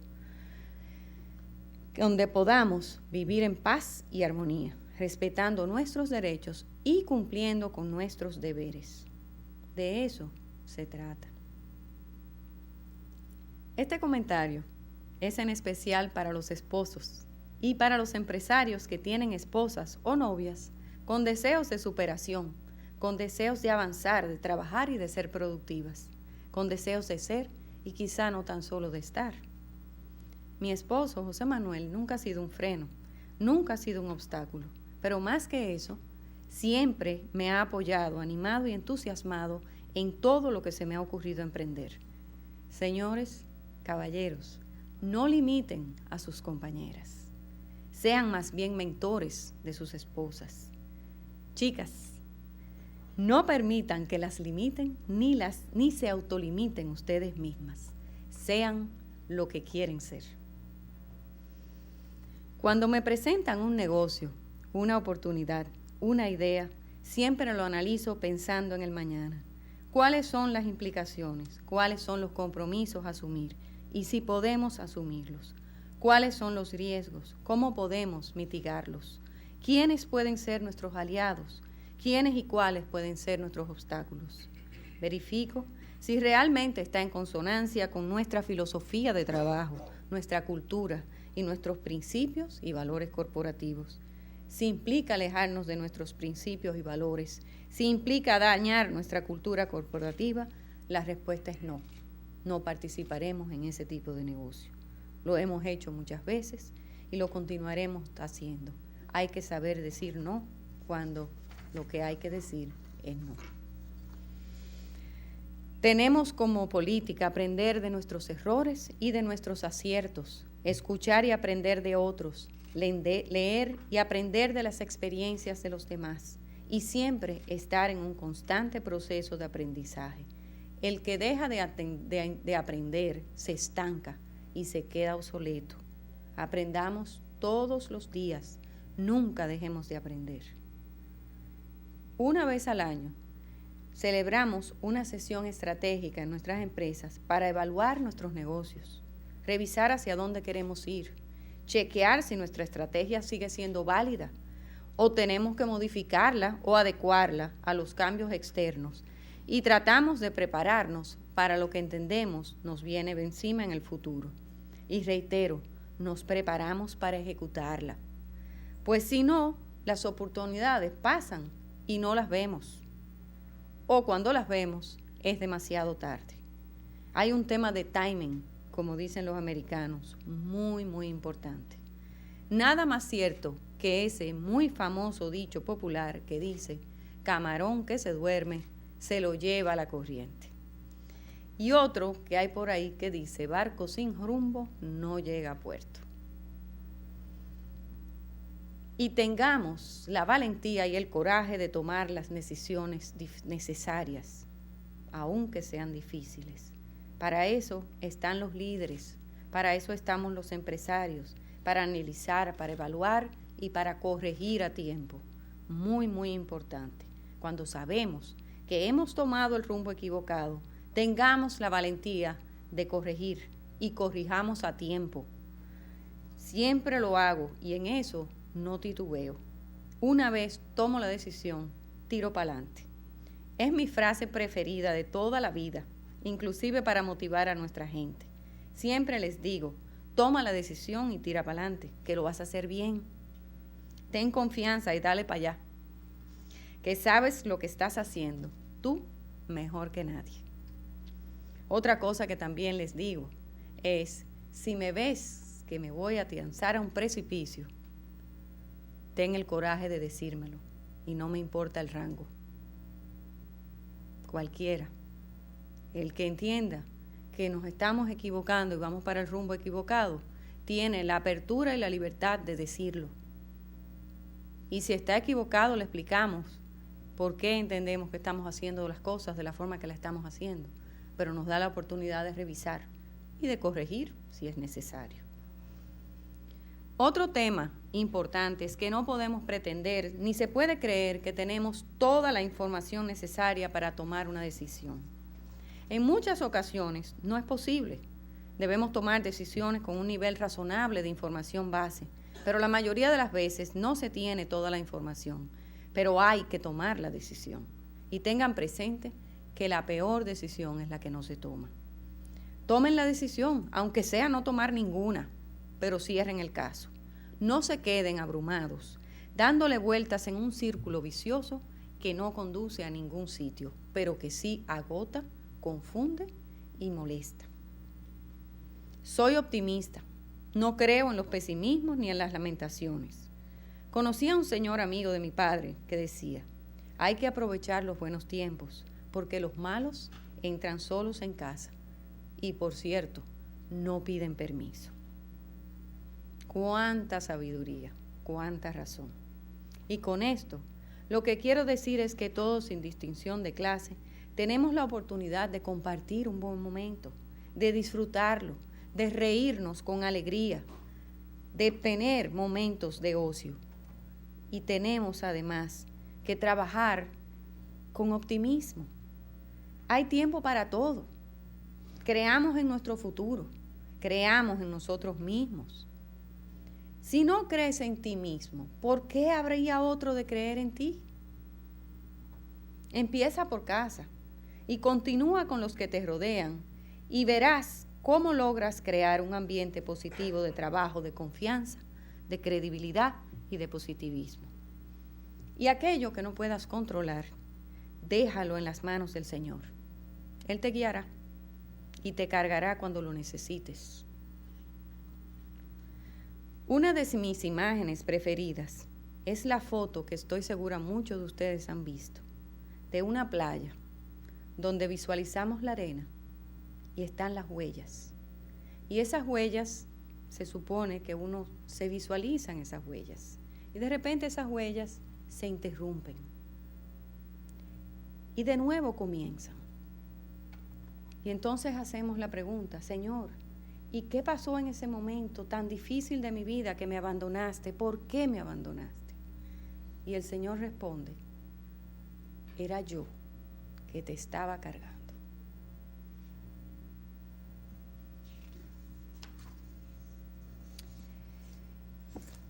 donde podamos vivir en paz y armonía, respetando nuestros derechos y cumpliendo con nuestros deberes. De eso se trata. Este comentario es en especial para los esposos y para los empresarios que tienen esposas o novias con deseos de superación, con deseos de avanzar, de trabajar y de ser productivas, con deseos de ser y quizá no tan solo de estar. Mi esposo, José Manuel, nunca ha sido un freno, nunca ha sido un obstáculo, pero más que eso, siempre me ha apoyado, animado y entusiasmado en todo lo que se me ha ocurrido emprender. Señores, caballeros, no limiten a sus compañeras, sean más bien mentores de sus esposas. Chicas, no permitan que las limiten ni se autolimiten ustedes mismas, sean lo que quieren ser. Cuando me presentan un negocio, una oportunidad, una idea, siempre lo analizo pensando en el mañana. ¿Cuáles son las implicaciones? ¿Cuáles son los compromisos a asumir? Y si podemos asumirlos. ¿Cuáles son los riesgos? ¿Cómo podemos mitigarlos? ¿Quiénes pueden ser nuestros aliados? ¿Quiénes y cuáles pueden ser nuestros obstáculos? Verifico si realmente está en consonancia con nuestra filosofía de trabajo, nuestra cultura y nuestros principios y valores corporativos. Si implica alejarnos de nuestros principios y valores, si implica dañar nuestra cultura corporativa, la respuesta es no. No participaremos en ese tipo de negocio. Lo hemos hecho muchas veces y lo continuaremos haciendo. Hay que saber decir no cuando lo que hay que decir es no. Tenemos como política aprender de nuestros errores y de nuestros aciertos, escuchar y aprender de otros, leer y aprender de las experiencias de los demás y siempre estar en un constante proceso de aprendizaje. El que deja de aprender se estanca y se queda obsoleto. Aprendamos todos los días, nunca dejemos de aprender. una vez al año, celebramos una sesión estratégica en nuestras empresas para evaluar nuestros negocios, revisar hacia dónde queremos ir, chequear si nuestra estrategia sigue siendo válida o tenemos que modificarla o adecuarla a los cambios externos, y tratamos de prepararnos para lo que entendemos nos viene encima en el futuro. Y reitero, nos preparamos para ejecutarla, pues si no, las oportunidades pasan y no las vemos, o cuando las vemos es demasiado tarde. Hay un tema de timing, como dicen los americanos, muy, muy importante. Nada más cierto que ese muy famoso dicho popular que dice, camarón que se duerme, se lo lleva la corriente. Y otro que hay por ahí que dice, barco sin rumbo no llega a puerto. Y tengamos la valentía y el coraje de tomar las decisiones necesarias, aunque sean difíciles. Para eso están los líderes, para eso estamos los empresarios, para analizar, para evaluar y para corregir a tiempo. Muy, muy importante. Cuando sabemos que hemos tomado el rumbo equivocado, tengamos la valentía de corregir y corrijamos a tiempo. Siempre lo hago y en eso no titubeo. Una vez tomo la decisión, tiro para adelante. Es mi frase preferida de toda la vida, inclusive para motivar a nuestra gente. Siempre les digo, toma la decisión y tira para adelante, que lo vas a hacer bien. Ten confianza y dale para allá, que sabes lo que estás haciendo, tú mejor que nadie. Otra cosa que también les digo es, si me ves que me voy a lanzar a un precipicio, ten el coraje de decírmelo y no me importa el rango. Cualquiera. El que entienda que nos estamos equivocando y vamos para el rumbo equivocado, tiene la apertura y la libertad de decirlo. Y si está equivocado, le explicamos por qué entendemos que estamos haciendo las cosas de la forma que la estamos haciendo, pero nos da la oportunidad de revisar y de corregir si es necesario. Otro tema importante es que no podemos pretender ni se puede creer que tenemos toda la información necesaria para tomar una decisión. En muchas ocasiones no es posible. Debemos tomar decisiones con un nivel razonable de información base, pero la mayoría de las veces no se tiene toda la información, pero hay que tomar la decisión. Y tengan presente que la peor decisión es la que no se toma. Tomen la decisión, aunque sea no tomar ninguna, pero cierren el caso. No se queden abrumados, dándole vueltas en un círculo vicioso que no conduce a ningún sitio, pero que sí agota, confunde y molesta. Soy optimista, no creo en los pesimismos ni en las lamentaciones. Conocí a un señor amigo de mi padre que decía, hay que aprovechar los buenos tiempos, porque los malos entran solos en casa y, por cierto, no piden permiso. Cuánta sabiduría, cuánta razón. Y con esto, lo que quiero decir es que todos, sin distinción de clase, tenemos la oportunidad de compartir un buen momento, de disfrutarlo, de reírnos con alegría, de tener momentos de ocio. Y tenemos además que trabajar con optimismo. Hay tiempo para todo. Creamos en nuestro futuro, creamos en nosotros mismos. Si no crees en ti mismo, ¿por qué habría otro de creer en ti? Empieza por casa y continúa con los que te rodean y verás cómo logras crear un ambiente positivo de trabajo, de confianza, de credibilidad y de positivismo. Y aquello que no puedas controlar, déjalo en las manos del Señor. Él te guiará y te cargará cuando lo necesites. Una de mis imágenes preferidas es la foto que estoy segura muchos de ustedes han visto, de una playa donde visualizamos la arena y están las huellas. Y esas huellas, se supone que uno se visualiza en esas huellas. Y de repente esas huellas se interrumpen. Y de nuevo comienzan. Y entonces hacemos la pregunta, Señor, ¿y qué pasó en ese momento tan difícil de mi vida que me abandonaste? ¿Por qué me abandonaste? Y el Señor responde, era yo que te estaba cargando.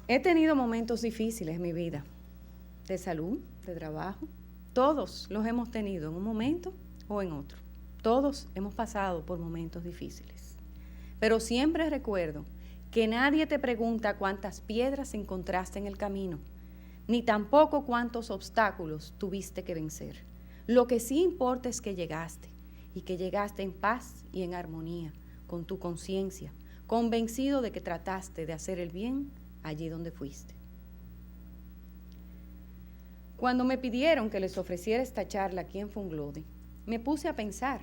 He tenido momentos difíciles en mi vida, de salud, de trabajo. Todos los hemos tenido en un momento o en otro. Todos hemos pasado por momentos difíciles. Pero siempre recuerdo que nadie te pregunta cuántas piedras encontraste en el camino, ni tampoco cuántos obstáculos tuviste que vencer. Lo que sí importa es que llegaste, y que llegaste en paz y en armonía, con tu conciencia, convencido de que trataste de hacer el bien allí donde fuiste. Cuando me pidieron que les ofreciera esta charla aquí en Funglode, me puse a pensar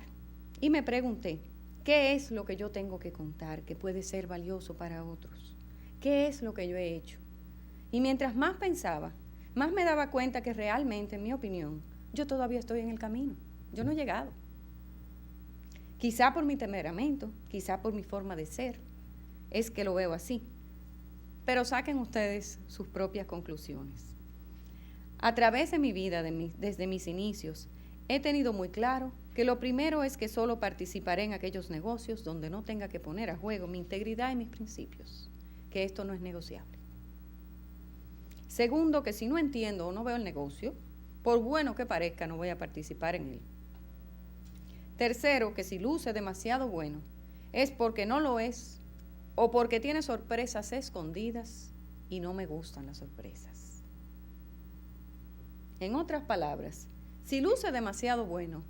y me pregunté, ¿qué es lo que yo tengo que contar que puede ser valioso para otros? ¿Qué es lo que yo he hecho? Y mientras más pensaba, más me daba cuenta que realmente, en mi opinión, yo todavía estoy en el camino. Yo no he llegado. Quizá por mi temperamento, quizá por mi forma de ser, es que lo veo así. Pero saquen ustedes sus propias conclusiones. A través de mi vida, desde mis inicios, he tenido muy claro que lo primero es que solo participaré en aquellos negocios donde no tenga que poner a juego mi integridad y mis principios, que esto no es negociable. Segundo, que si no entiendo o no veo el negocio, por bueno que parezca, no voy a participar en él. Tercero, que si luce demasiado bueno, es porque no lo es, o porque tiene sorpresas escondidas y no me gustan las sorpresas. En otras palabras, si luce demasiado bueno,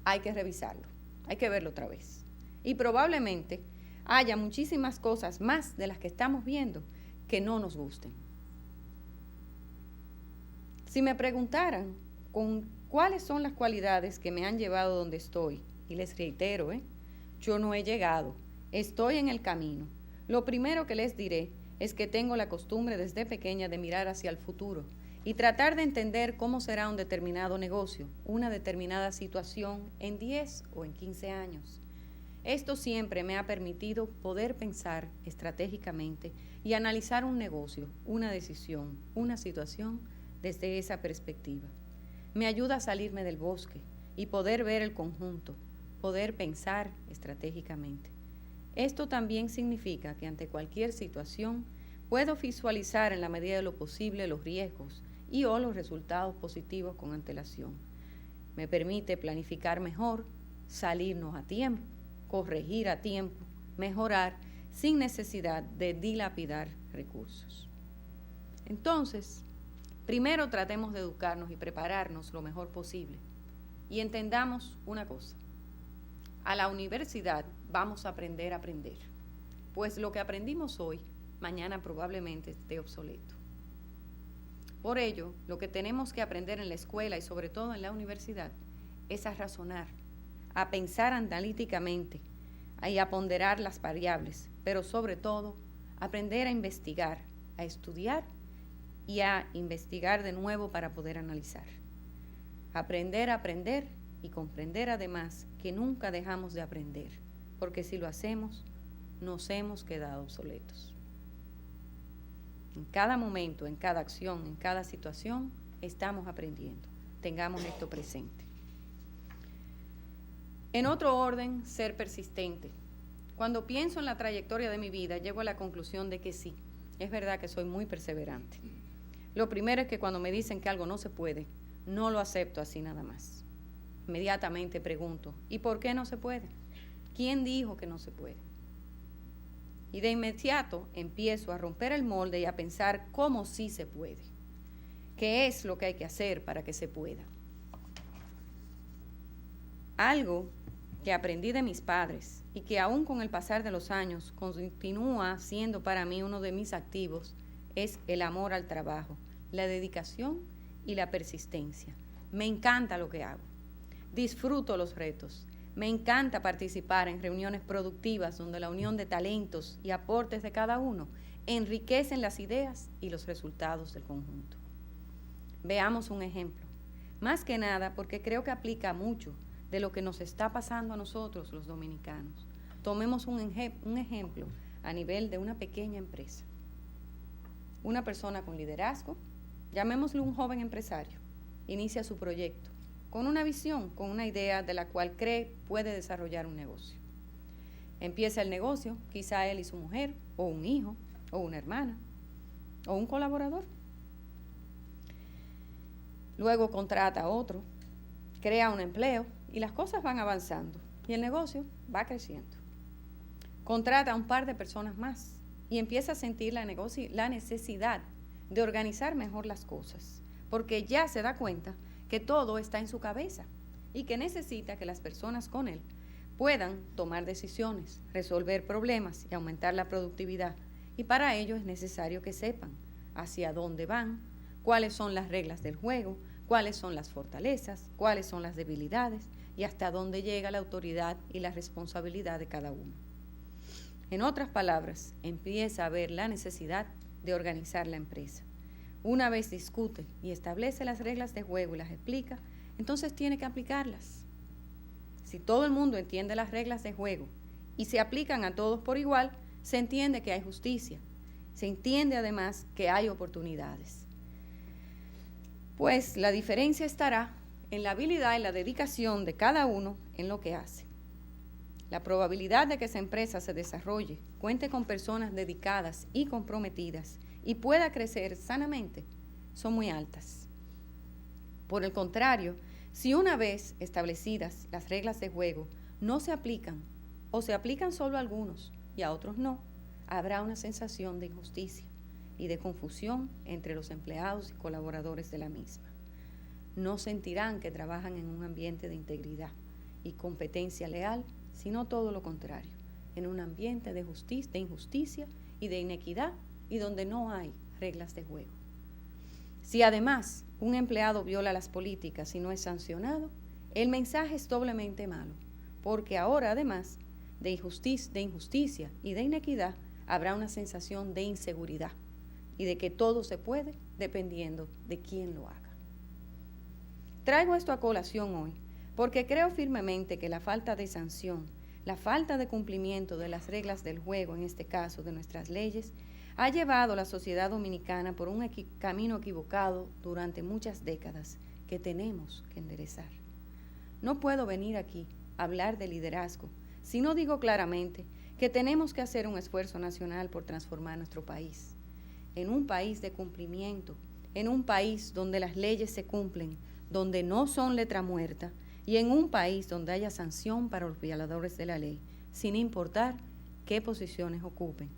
hay que revisarlo, hay que verlo otra vez. Y probablemente haya muchísimas cosas más de las que estamos viendo que no nos gusten. Si me preguntaran con cuáles son las cualidades que me han llevado donde estoy, y les reitero, yo no he llegado, estoy en el camino. Lo primero que les diré es que tengo la costumbre desde pequeña de mirar hacia el futuro y tratar de entender cómo será un determinado negocio, una determinada situación en 10 o en 15 años. Esto siempre me ha permitido poder pensar estratégicamente y analizar un negocio, una decisión, una situación desde esa perspectiva. Me ayuda a salirme del bosque y poder ver el conjunto, poder pensar estratégicamente. Esto también significa que ante cualquier situación puedo visualizar en la medida de lo posible los riesgos y o los resultados positivos con antelación. Me permite planificar mejor, salirnos a tiempo, corregir a tiempo, mejorar sin necesidad de dilapidar recursos. Entonces, primero tratemos de educarnos y prepararnos lo mejor posible y entendamos una cosa. A la universidad vamos a aprender, pues lo que aprendimos hoy, mañana probablemente esté obsoleto. Por ello, lo que tenemos que aprender en la escuela y sobre todo en la universidad es a razonar, a pensar analíticamente y a ponderar las variables, pero sobre todo, aprender a investigar, a estudiar y a investigar de nuevo para poder analizar. Aprender a aprender y comprender además que nunca dejamos de aprender, porque si lo hacemos, nos hemos quedado obsoletos. En cada momento, en cada acción, en cada situación, estamos aprendiendo. Tengamos esto presente. En otro orden, ser persistente. Cuando pienso en la trayectoria de mi vida, llego a la conclusión de que sí, es verdad que soy muy perseverante. Lo primero es que cuando me dicen que algo no se puede, no lo acepto así nada más. Inmediatamente pregunto, ¿y por qué no se puede? ¿Quién dijo que no se puede? Y de inmediato empiezo a romper el molde y a pensar cómo sí se puede. ¿Qué es lo que hay que hacer para que se pueda? Algo que aprendí de mis padres y que aún con el pasar de los años continúa siendo para mí uno de mis activos es el amor al trabajo, la dedicación y la persistencia. Me encanta lo que hago. Disfruto los retos. Me encanta participar en reuniones productivas donde la unión de talentos y aportes de cada uno enriquecen las ideas y los resultados del conjunto. Veamos un ejemplo. Más que nada porque creo que aplica mucho de lo que nos está pasando a nosotros los dominicanos. Tomemos un ejemplo a nivel de una pequeña empresa. Una persona con liderazgo, llamémosle un joven empresario, inicia su proyecto. con una visión, con una idea de la cual cree puede desarrollar un negocio. Empieza el negocio, quizá él y su mujer, o un hijo, o una hermana, o un colaborador. Luego contrata a otro, crea un empleo y las cosas van avanzando y el negocio va creciendo. Contrata a un par de personas más y empieza a sentir la necesidad de organizar mejor las cosas, porque ya se da cuenta que todo está en su cabeza y que necesita que las personas con él puedan tomar decisiones, resolver problemas y aumentar la productividad. Y para ello es necesario que sepan hacia dónde van, cuáles son las reglas del juego, cuáles son las fortalezas, cuáles son las debilidades y hasta dónde llega la autoridad y la responsabilidad de cada uno. En otras palabras, empieza a ver la necesidad de organizar la empresa. Una vez discute y establece las reglas de juego y las explica, entonces tiene que aplicarlas. Si todo el mundo entiende las reglas de juego y se aplican a todos por igual, se entiende que hay justicia. Se entiende además que hay oportunidades. Pues la diferencia estará en la habilidad y la dedicación de cada uno en lo que hace. La probabilidad de que esa empresa se desarrolle, cuente con personas dedicadas y comprometidas y pueda crecer sanamente, son muy altas. Por el contrario, si una vez establecidas las reglas de juego no se aplican o se aplican solo a algunos y a otros no, habrá una sensación de injusticia y de confusión entre los empleados y colaboradores de la misma. No sentirán que trabajan en un ambiente de integridad y competencia leal, sino todo lo contrario, en un ambiente de injusticia y de inequidad y donde no hay reglas de juego. Si además un empleado viola las políticas y no es sancionado, el mensaje es doblemente malo, porque ahora además de injusticia y de inequidad, habrá una sensación de inseguridad y de que todo se puede dependiendo de quién lo haga. Traigo esto a colación hoy porque creo firmemente que la falta de sanción, la falta de cumplimiento de las reglas del juego, en este caso de nuestras leyes, ha llevado a la sociedad dominicana por un camino equivocado durante muchas décadas que tenemos que enderezar. No puedo venir aquí a hablar de liderazgo si no digo claramente que tenemos que hacer un esfuerzo nacional por transformar nuestro país. En un país de cumplimiento, en un país donde las leyes se cumplen, donde no son letra muerta, y en un país donde haya sanción para los violadores de la ley, sin importar qué posiciones ocupen.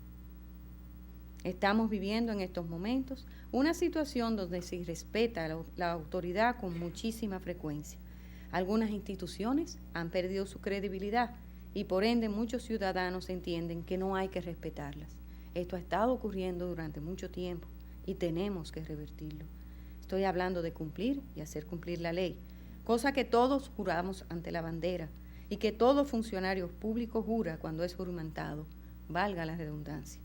Estamos viviendo en estos momentos una situación donde se irrespeta la autoridad con muchísima frecuencia. Algunas instituciones han perdido su credibilidad y por ende muchos ciudadanos entienden que no hay que respetarlas. Esto ha estado ocurriendo durante mucho tiempo y tenemos que revertirlo. Estoy hablando de cumplir y hacer cumplir la ley, cosa que todos juramos ante la bandera y que todo funcionario público jura cuando es juramentado, valga la redundancia.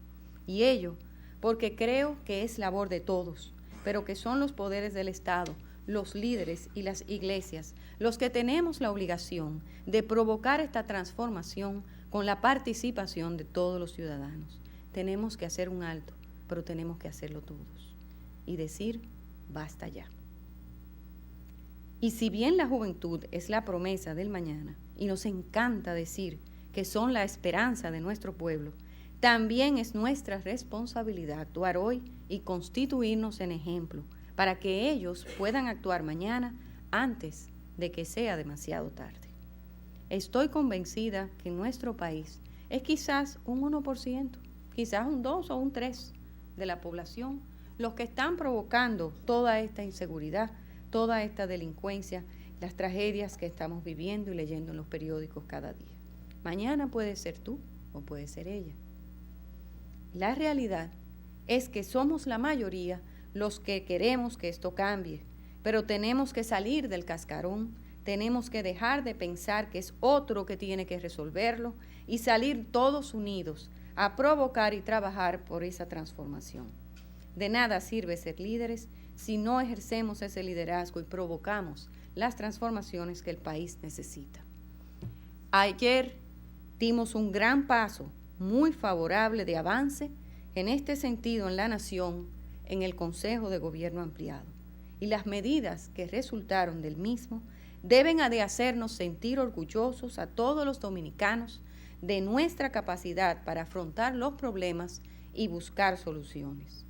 Y ello porque creo que es labor de todos, pero que son los poderes del Estado, los líderes y las iglesias los que tenemos la obligación de provocar esta transformación con la participación de todos los ciudadanos. Tenemos que hacer un alto, pero tenemos que hacerlo todos y decir, basta ya. Y si bien la juventud es la promesa del mañana y nos encanta decir que son la esperanza de nuestro pueblo, también es nuestra responsabilidad actuar hoy y constituirnos en ejemplo para que ellos puedan actuar mañana antes de que sea demasiado tarde. Estoy convencida que en nuestro país es quizás un 1%, quizás un 2 o un 3% de la población los que están provocando toda esta inseguridad, toda esta delincuencia, las tragedias que estamos viviendo y leyendo en los periódicos cada día. Mañana puede ser tú o puede ser ella. La realidad es que somos la mayoría los que queremos que esto cambie, pero tenemos que salir del cascarón, tenemos que dejar de pensar que es otro que tiene que resolverlo y salir todos unidos a provocar y trabajar por esa transformación. De nada sirve ser líderes si no ejercemos ese liderazgo y provocamos las transformaciones que el país necesita. Ayer dimos un gran paso muy favorable de avance en este sentido en la Nación, en el Consejo de Gobierno Ampliado, y las medidas que resultaron del mismo deben de hacernos sentir orgullosos a todos los dominicanos de nuestra capacidad para afrontar los problemas y buscar soluciones.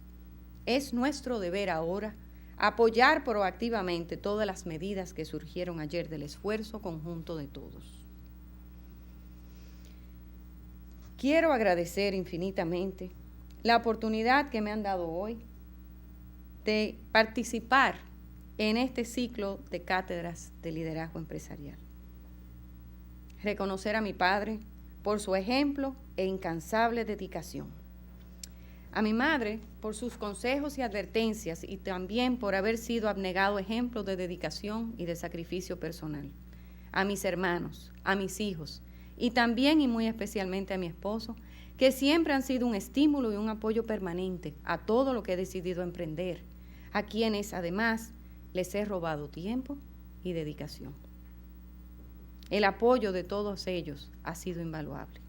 Es nuestro deber ahora apoyar proactivamente todas las medidas que surgieron ayer del esfuerzo conjunto de todos. Quiero agradecer infinitamente la oportunidad que me han dado hoy de participar en este ciclo de cátedras de liderazgo empresarial. Reconocer a mi padre por su ejemplo e incansable dedicación. A mi madre por sus consejos y advertencias y también por haber sido abnegado ejemplo de dedicación y de sacrificio personal. A mis hermanos, a mis hijos y también y muy especialmente a mi esposo, que siempre han sido un estímulo y un apoyo permanente a todo lo que he decidido emprender, a quienes además les he robado tiempo y dedicación. El apoyo de todos ellos ha sido invaluable.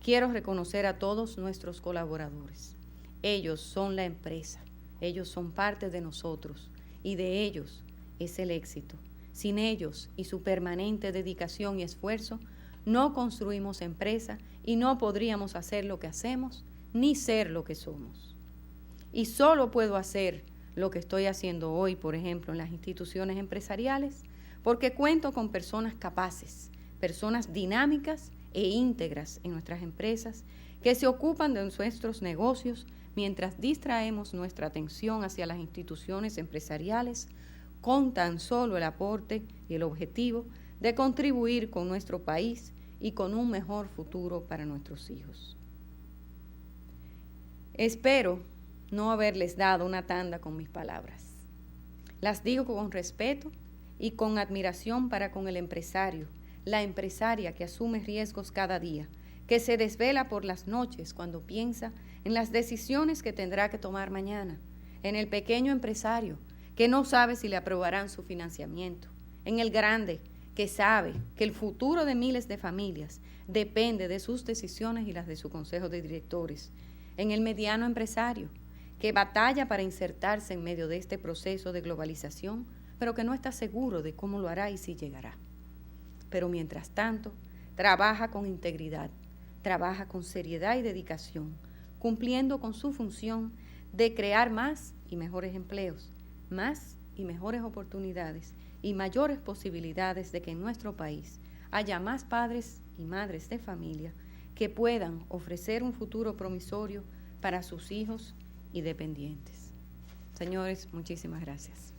Quiero reconocer a todos nuestros colaboradores. Ellos son la empresa, ellos son parte de nosotros y de ellos es el éxito. Sin ellos y su permanente dedicación y esfuerzo, no construimos empresa y no podríamos hacer lo que hacemos ni ser lo que somos. Y solo puedo hacer lo que estoy haciendo hoy, por ejemplo, en las instituciones empresariales, porque cuento con personas capaces, personas dinámicas e íntegras en nuestras empresas que se ocupan de nuestros negocios mientras distraemos nuestra atención hacia las instituciones empresariales con tan solo el aporte y el objetivo de contribuir con nuestro país y con un mejor futuro para nuestros hijos. Espero no haberles dado una tanda con mis palabras. Las digo con respeto y con admiración para con el empresario, la empresaria que asume riesgos cada día, que se desvela por las noches cuando piensa en las decisiones que tendrá que tomar mañana, en el pequeño empresario que no sabe si le aprobarán su financiamiento, en el grande que sabe que el futuro de miles de familias depende de sus decisiones y las de su consejo de directores, en el mediano empresario que batalla para insertarse en medio de este proceso de globalización, pero que no está seguro de cómo lo hará y si llegará. Pero mientras tanto, trabaja con integridad, trabaja con seriedad y dedicación, cumpliendo con su función de crear más y mejores empleos, más y mejores oportunidades y mayores posibilidades de que en nuestro país haya más padres y madres de familia que puedan ofrecer un futuro promisorio para sus hijos y dependientes. Señores, muchísimas gracias.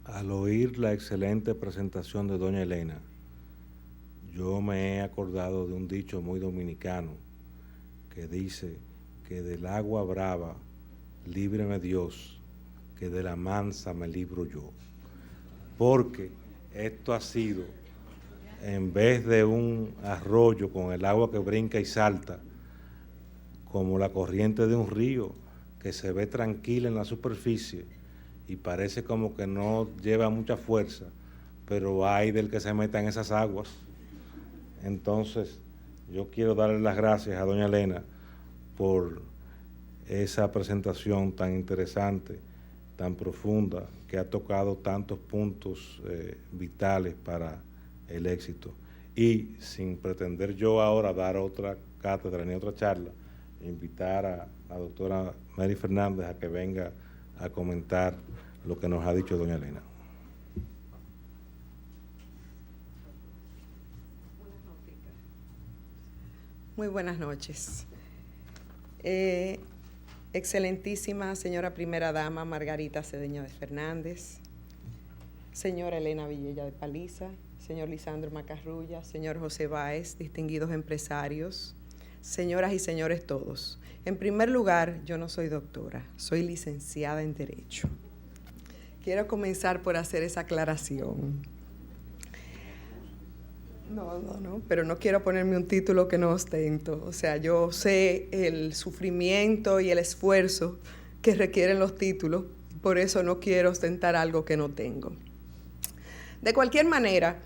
Al oír la excelente presentación de doña Elena, yo me he acordado de un dicho muy dominicano que dice que del agua brava líbreme Dios, que de la mansa me libro yo. Porque esto ha sido, en vez de un arroyo con el agua que brinca y salta, como la corriente de un río que se ve tranquila en la superficie y parece como que no lleva mucha fuerza, pero hay del que se meta en esas aguas. Entonces, yo quiero darle las gracias a doña Elena por esa presentación tan interesante, tan profunda, que ha tocado tantos puntos vitales para el éxito. Y sin pretender yo ahora dar otra cátedra ni otra charla, invitar a la doctora Mary Fernández a que venga a comentar lo que nos ha dicho doña Elena. Muy buenas noches. Excelentísima señora Primera Dama Margarita Cedeño de Fernández, señora Elena Villella de Paliza, señor Lisandro Macarrulla, señor José Báez, distinguidos empresarios, señoras y señores todos. En primer lugar, yo no soy doctora, soy licenciada en Derecho. Quiero comenzar por hacer esa aclaración. No, pero no quiero ponerme un título que no ostento. O sea, yo sé el sufrimiento y el esfuerzo que requieren los títulos, por eso no quiero ostentar algo que no tengo. De cualquier manera,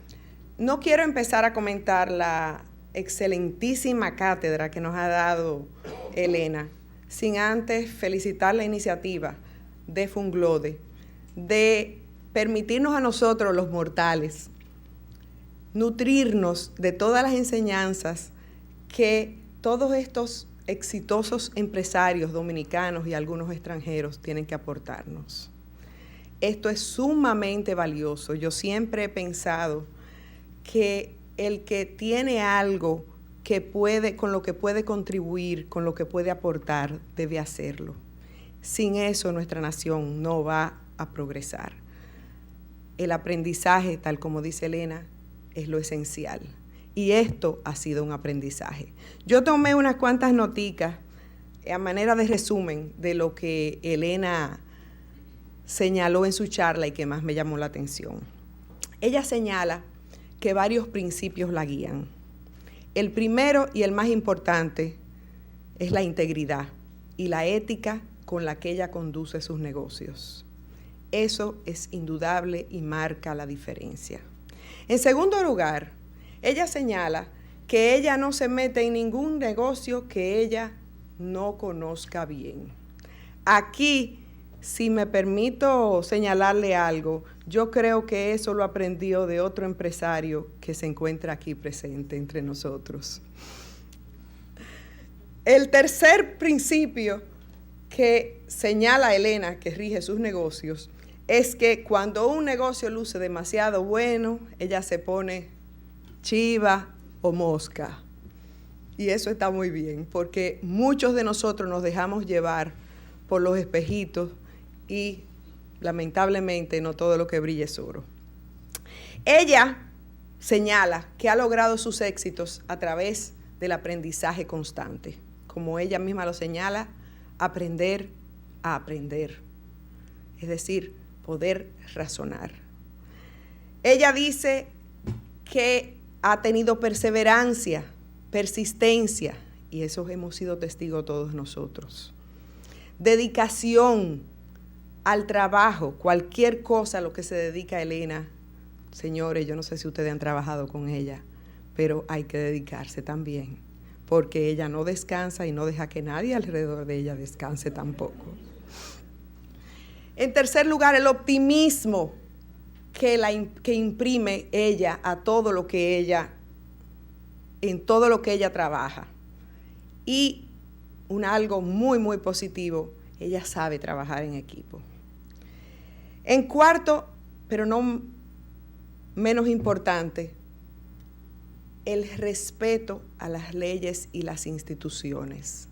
no quiero empezar a comentar la excelentísima cátedra que nos ha dado Elena, sin antes felicitar la iniciativa de Funglode de permitirnos a nosotros, los mortales, nutrirnos de todas las enseñanzas que todos estos exitosos empresarios dominicanos y algunos extranjeros tienen que aportarnos. Esto es sumamente valioso. Yo siempre he pensado que el que tiene algo que puede, con lo que puede contribuir, con lo que puede aportar, debe hacerlo. Sin eso nuestra nación no va a progresar. El aprendizaje, tal como dice Elena, es lo esencial. Y esto ha sido un aprendizaje. Yo tomé unas cuantas noticas a manera de resumen de lo que Elena señaló en su charla y que más me llamó la atención. Ella señala que varios principios la guían. El primero y el más importante es la integridad y la ética con la que ella conduce sus negocios. Eso es indudable y marca la diferencia. En segundo lugar, ella señala que ella no se mete en ningún negocio que ella no conozca bien. Aquí, si me permito señalarle algo, yo creo que eso lo aprendió de otro empresario que se encuentra aquí presente entre nosotros. El tercer principio que señala Elena, que rige sus negocios, es que cuando un negocio luce demasiado bueno, ella se pone chiva o mosca. Y eso está muy bien, porque muchos de nosotros nos dejamos llevar por los espejitos y lamentablemente no todo lo que brilla es oro. Ella señala que ha logrado sus éxitos a través del aprendizaje constante. Como ella misma lo señala, aprender a aprender. Es decir, poder razonar. Ella dice que ha tenido perseverancia, persistencia, y eso hemos sido testigos todos nosotros. Dedicación al trabajo, cualquier cosa a lo que se dedica Elena. Señores, yo no sé si ustedes han trabajado con ella, pero hay que dedicarse también, porque ella no descansa y no deja que nadie alrededor de ella descanse tampoco. En tercer lugar, el optimismo que imprime ella a todo lo que ella, en todo lo que ella trabaja. Y algo muy, muy positivo, ella sabe trabajar en equipo. En cuarto, pero no menos importante, el respeto a las leyes y las instituciones.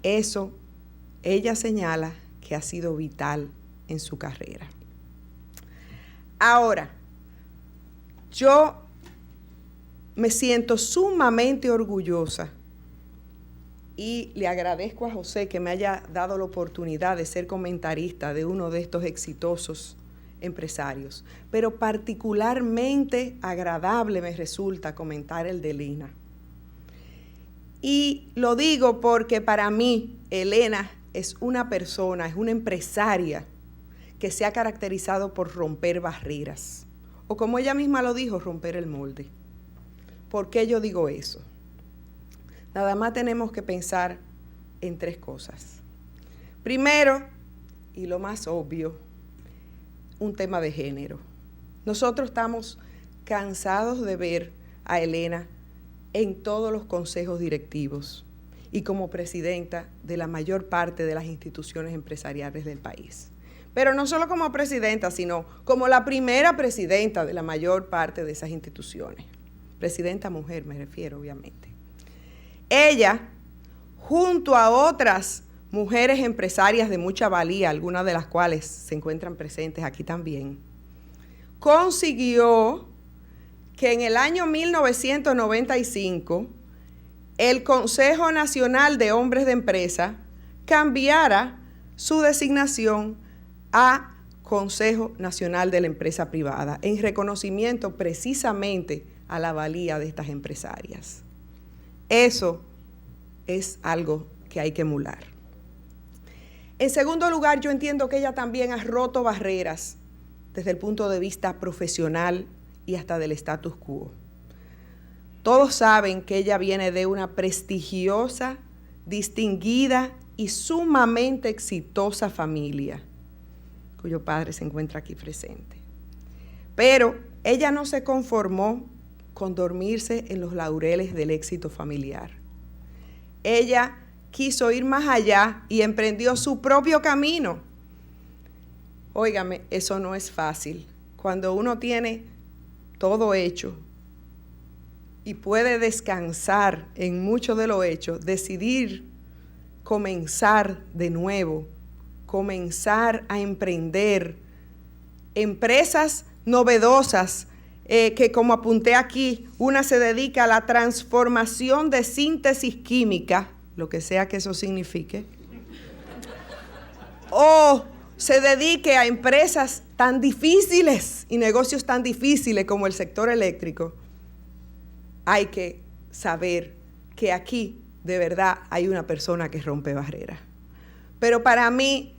Eso ella señala que ha sido vital en su carrera. Ahora, yo me siento sumamente orgullosa y le agradezco a José que me haya dado la oportunidad de ser comentarista de uno de estos exitosos empresarios, pero particularmente agradable me resulta comentar el de Elena. Y lo digo porque para mí Elena es una persona, es una empresaria que se ha caracterizado por romper barreras, o como ella misma lo dijo, romper el molde. ¿Por qué yo digo eso? Nada más tenemos que pensar en tres cosas. Primero, y lo más obvio, un tema de género. Nosotros estamos cansados de ver a Elena en todos los consejos directivos y como presidenta de la mayor parte de las instituciones empresariales del país. Pero no solo como presidenta, sino como la primera presidenta de la mayor parte de esas instituciones. Presidenta mujer, me refiero, obviamente. Ella, junto a otras mujeres empresarias de mucha valía, algunas de las cuales se encuentran presentes aquí también, consiguió que en el año 1995 el Consejo Nacional de Hombres de Empresa cambiara su designación a Consejo Nacional de la Empresa Privada, en reconocimiento precisamente a la valía de estas empresarias. Eso es algo que hay que emular. En segundo lugar, yo entiendo que ella también ha roto barreras desde el punto de vista profesional y hasta del status quo. Todos saben que ella viene de una prestigiosa, distinguida y sumamente exitosa familia, cuyo padre se encuentra aquí presente. Pero ella no se conformó con dormirse en los laureles del éxito familiar. Ella quiso ir más allá y emprendió su propio camino. Óigame, eso no es fácil. Cuando uno tiene todo hecho y puede descansar en mucho de lo hecho, decidir comenzar de nuevo, comenzar a emprender empresas novedosas, que como apunté aquí, una se dedica a la transformación de síntesis química, lo que sea que eso signifique, o se dedique a empresas tan difíciles y negocios tan difíciles como el sector eléctrico. Hay que saber que aquí de verdad hay una persona que rompe barreras. Pero para mí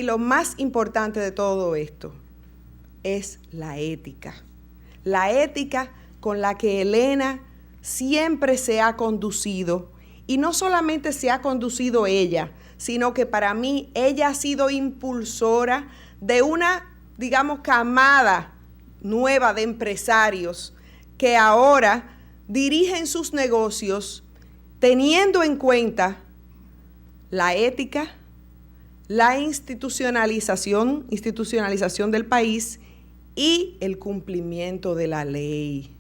lo más importante de todo esto es la ética. La ética con la que Elena siempre se ha conducido, y no solamente se ha conducido ella, sino que para mí ella ha sido impulsora de una, digamos, camada nueva de empresarios que ahora dirigen sus negocios teniendo en cuenta la ética, la institucionalización del país y el cumplimiento de la ley.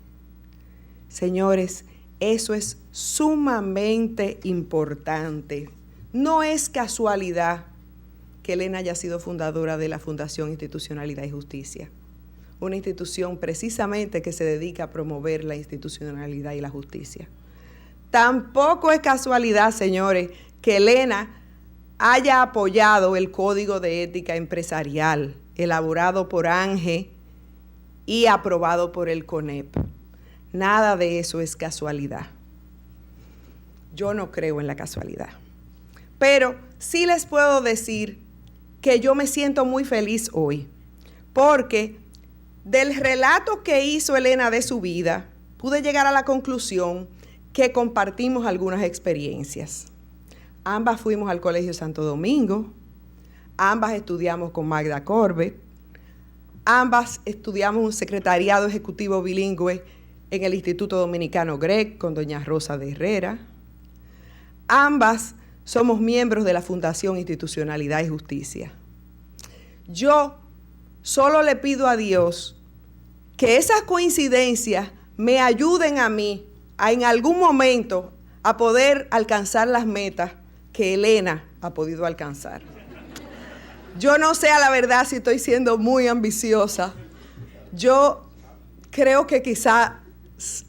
Señores, eso es sumamente importante. No es casualidad que Elena haya sido fundadora de la Fundación Institucionalidad y Justicia, una institución precisamente que se dedica a promover la institucionalidad y la justicia. Tampoco es casualidad, señores, que Elena haya apoyado el Código de Ética Empresarial elaborado por ANGE y aprobado por el CONEP. Nada de eso es casualidad. Yo no creo en la casualidad. Pero sí les puedo decir que yo me siento muy feliz hoy, porque del relato que hizo Elena de su vida, pude llegar a la conclusión que compartimos algunas experiencias. Ambas fuimos al Colegio Santo Domingo, ambas estudiamos con Magda Corbett, ambas estudiamos un secretariado ejecutivo bilingüe en el Instituto Dominicano GREC con doña Rosa de Herrera. Ambas somos miembros de la Fundación Institucionalidad y Justicia. Yo solo le pido a Dios que esas coincidencias me ayuden a mí en algún momento a poder alcanzar las metas que Elena ha podido alcanzar. Yo no sé a la verdad si estoy siendo muy ambiciosa. Yo creo que quizá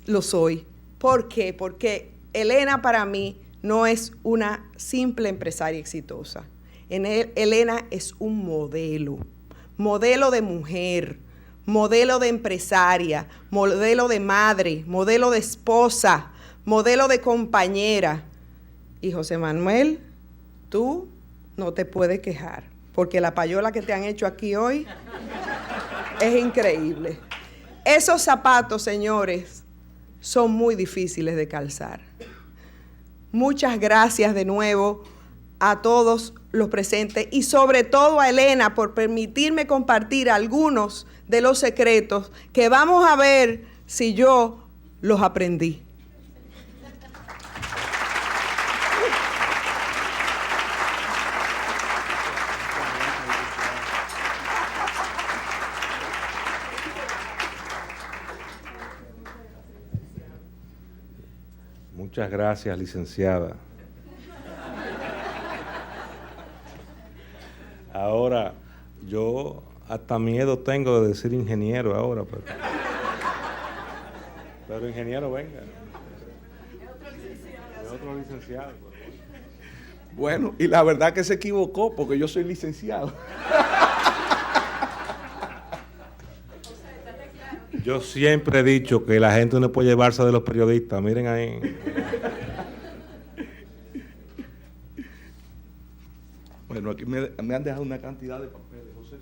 lo soy. ¿Por qué? Porque Elena para mí no es una simple empresaria exitosa. Elena es un modelo de mujer, modelo de empresaria, modelo de madre, modelo de esposa, modelo de compañera. Y José Manuel, tú no te puedes quejar, porque la payola que te han hecho aquí hoy es increíble. Esos zapatos, señores, son muy difíciles de calzar. Muchas gracias de nuevo a todos los presentes y sobre todo a Elena por permitirme compartir algunos de los secretos que vamos a ver si yo los aprendí. Muchas gracias, licenciada. Ahora, yo hasta miedo tengo de decir ingeniero ahora, pero ingeniero, venga. Es otro licenciado. Bueno, y la verdad que se equivocó, porque yo soy licenciado. Yo siempre he dicho que la gente no puede llevarse de los periodistas. Miren ahí. Bueno, aquí me han dejado una cantidad de papeles. José,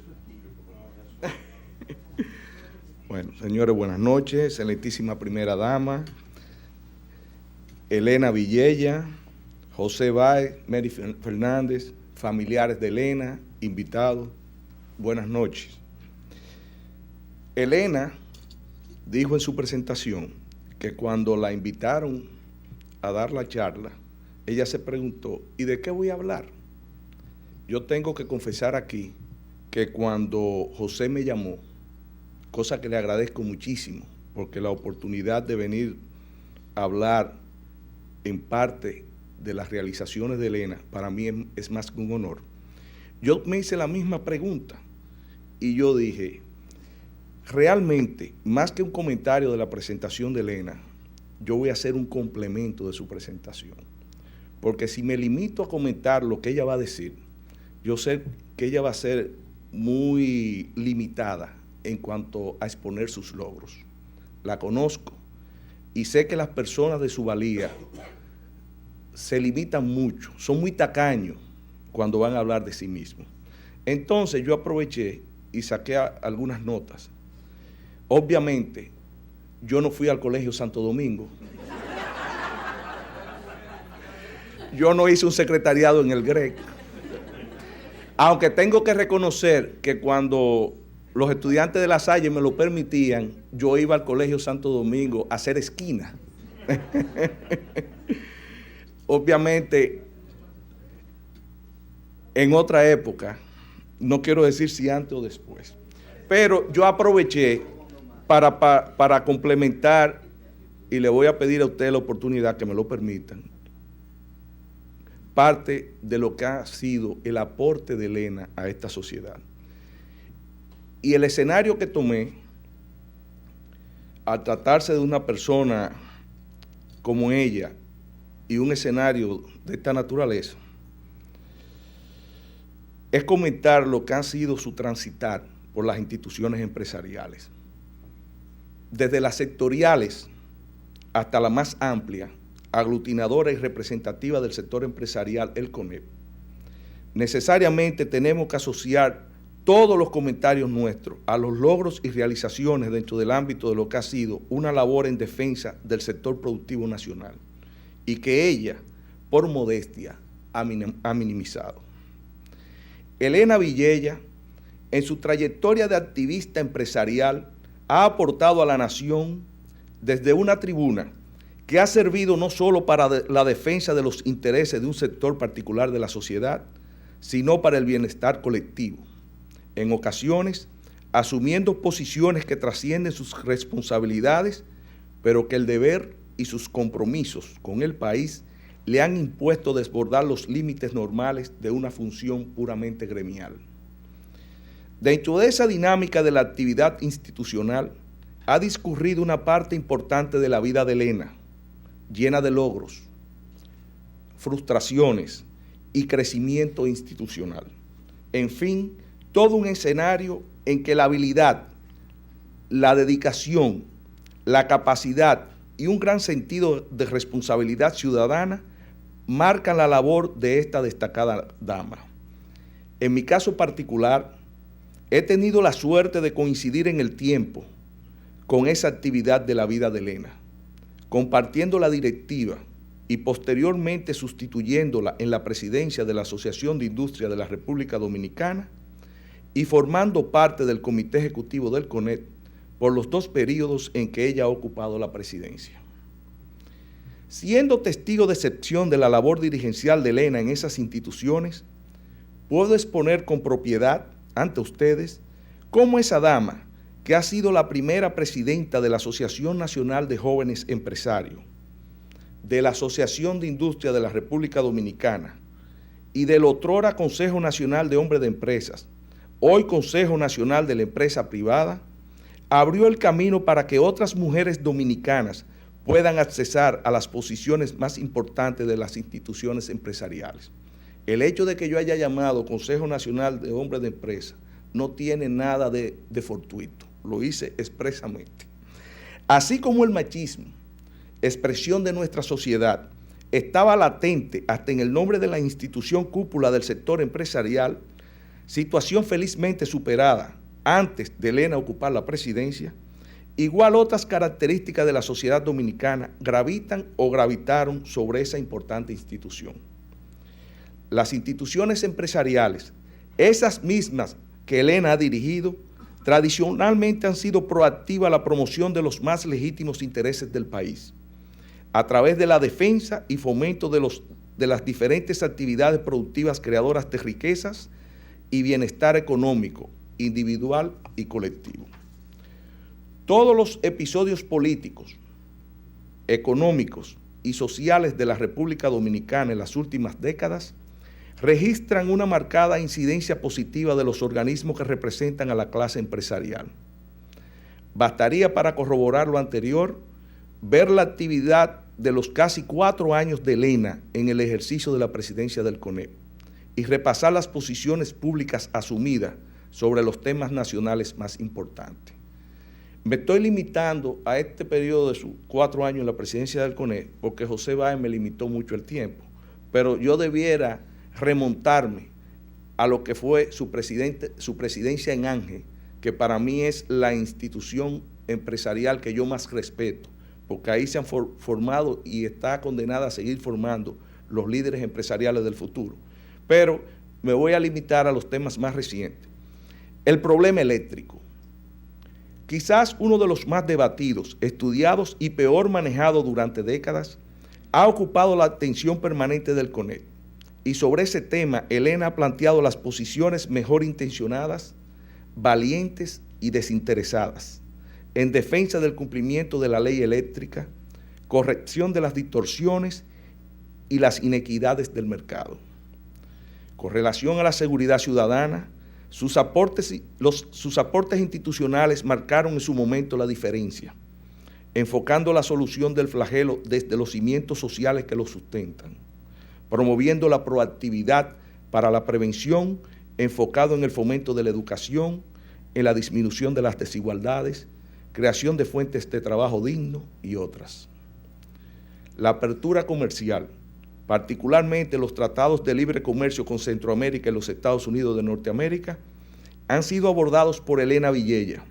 bueno, señores, buenas noches. Excelentísima primera dama, Elena Villella, José Báez, Mary Fernández, familiares de Elena, invitados, buenas noches. Elena dijo en su presentación que cuando la invitaron a dar la charla, ella se preguntó, ¿y de qué voy a hablar? Yo tengo que confesar aquí que cuando José me llamó, cosa que le agradezco muchísimo, porque la oportunidad de venir a hablar en parte de las realizaciones de Elena, para mí es más que un honor. Yo me hice la misma pregunta y yo dije, realmente, más que un comentario de la presentación de Elena, yo voy a hacer un complemento de su presentación. Porque si me limito a comentar lo que ella va a decir, yo sé que ella va a ser muy limitada en cuanto a exponer sus logros. La conozco y sé que las personas de su valía se limitan mucho, son muy tacaños cuando van a hablar de sí mismos. Entonces yo aproveché y saqué algunas notas. Obviamente, yo no fui al Colegio Santo Domingo. Yo no hice un secretariado en el GREC. Aunque tengo que reconocer que cuando los estudiantes de La Salle me lo permitían, yo iba al Colegio Santo Domingo a hacer esquina. Obviamente, en otra época, no quiero decir si antes o después, pero yo aproveché para complementar, y le voy a pedir a usted la oportunidad que me lo permitan, parte de lo que ha sido el aporte de Elena a esta sociedad. Y el escenario que tomé, al tratarse de una persona como ella, y un escenario de esta naturaleza, es comentar lo que ha sido su transitar por las instituciones empresariales. Desde las sectoriales hasta la más amplia, aglutinadora y representativa del sector empresarial, el CONEP. Necesariamente tenemos que asociar todos los comentarios nuestros a los logros y realizaciones dentro del ámbito de lo que ha sido una labor en defensa del sector productivo nacional y que ella, por modestia, ha minimizado. Elena Villella, en su trayectoria de activista empresarial, ha aportado a la nación desde una tribuna que ha servido no solo para la defensa de los intereses de un sector particular de la sociedad, sino para el bienestar colectivo, en ocasiones asumiendo posiciones que trascienden sus responsabilidades, pero que el deber y sus compromisos con el país le han impuesto desbordar los límites normales de una función puramente gremial. Dentro de esa dinámica de la actividad institucional, ha discurrido una parte importante de la vida de Elena, llena de logros, frustraciones y crecimiento institucional. En fin, todo un escenario en que la habilidad, la dedicación, la capacidad y un gran sentido de responsabilidad ciudadana marcan la labor de esta destacada dama. En mi caso particular, he tenido la suerte de coincidir en el tiempo con esa actividad de la vida de Elena, compartiendo la directiva y posteriormente sustituyéndola en la presidencia de la Asociación de Industria de la República Dominicana y formando parte del Comité Ejecutivo del CONET por los 2 periodos en que ella ha ocupado la presidencia. Siendo testigo de excepción de la labor dirigencial de Elena en esas instituciones, puedo exponer con propiedad ante ustedes cómo esa dama, que ha sido la primera presidenta de la Asociación Nacional de Jóvenes Empresarios, de la Asociación de Industria de la República Dominicana y del otrora Consejo Nacional de Hombres de Empresas, hoy Consejo Nacional de la Empresa Privada, abrió el camino para que otras mujeres dominicanas puedan accesar a las posiciones más importantes de las instituciones empresariales. El hecho de que yo haya llamado Consejo Nacional de Hombres de Empresa no tiene nada de fortuito, lo hice expresamente. Así como el machismo, expresión de nuestra sociedad, estaba latente hasta en el nombre de la institución cúpula del sector empresarial, situación felizmente superada antes de Elena ocupar la presidencia, igual otras características de la sociedad dominicana gravitan o gravitaron sobre esa importante institución. Las instituciones empresariales, esas mismas que Elena ha dirigido, tradicionalmente han sido proactivas a la promoción de los más legítimos intereses del país, a través de la defensa y fomento de las diferentes actividades productivas creadoras de riquezas y bienestar económico, individual y colectivo. Todos los episodios políticos, económicos y sociales de la República Dominicana en las últimas décadas registran una marcada incidencia positiva de los organismos que representan a la clase empresarial. Bastaría para corroborar lo anterior ver la actividad de los casi 4 años de Elena en el ejercicio de la presidencia del CONEP y repasar las posiciones públicas asumidas sobre los temas nacionales más importantes. Me estoy limitando a este periodo de sus 4 años en la presidencia del CONEP porque José Báez me limitó mucho el tiempo, pero yo debiera remontarme a lo que fue su presidencia en ANGE, que para mí es la institución empresarial que yo más respeto, porque ahí se han formado y está condenada a seguir formando los líderes empresariales del futuro. Pero me voy a limitar a los temas más recientes. El problema eléctrico. Quizás uno de los más debatidos, estudiados y peor manejados durante décadas, ha ocupado la atención permanente del CONEP. Y sobre ese tema, Elena ha planteado las posiciones mejor intencionadas, valientes y desinteresadas, en defensa del cumplimiento de la ley eléctrica, corrección de las distorsiones y las inequidades del mercado. Con relación a la seguridad ciudadana, sus aportes institucionales marcaron en su momento la diferencia, enfocando la solución del flagelo desde los cimientos sociales que lo sustentan, promoviendo la proactividad para la prevención, enfocado en el fomento de la educación, en la disminución de las desigualdades, creación de fuentes de trabajo digno y otras. La apertura comercial, particularmente los tratados de libre comercio con Centroamérica y los Estados Unidos de Norteamérica, han sido abordados por Elena Vilella,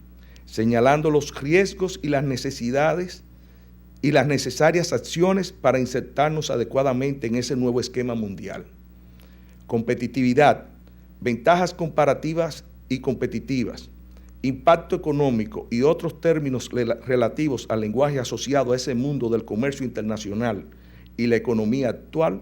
señalando los riesgos y las necesidades y las necesarias acciones para insertarnos adecuadamente en ese nuevo esquema mundial. Competitividad, ventajas comparativas y competitivas, impacto económico y otros términos relativos al lenguaje asociado a ese mundo del comercio internacional y la economía actual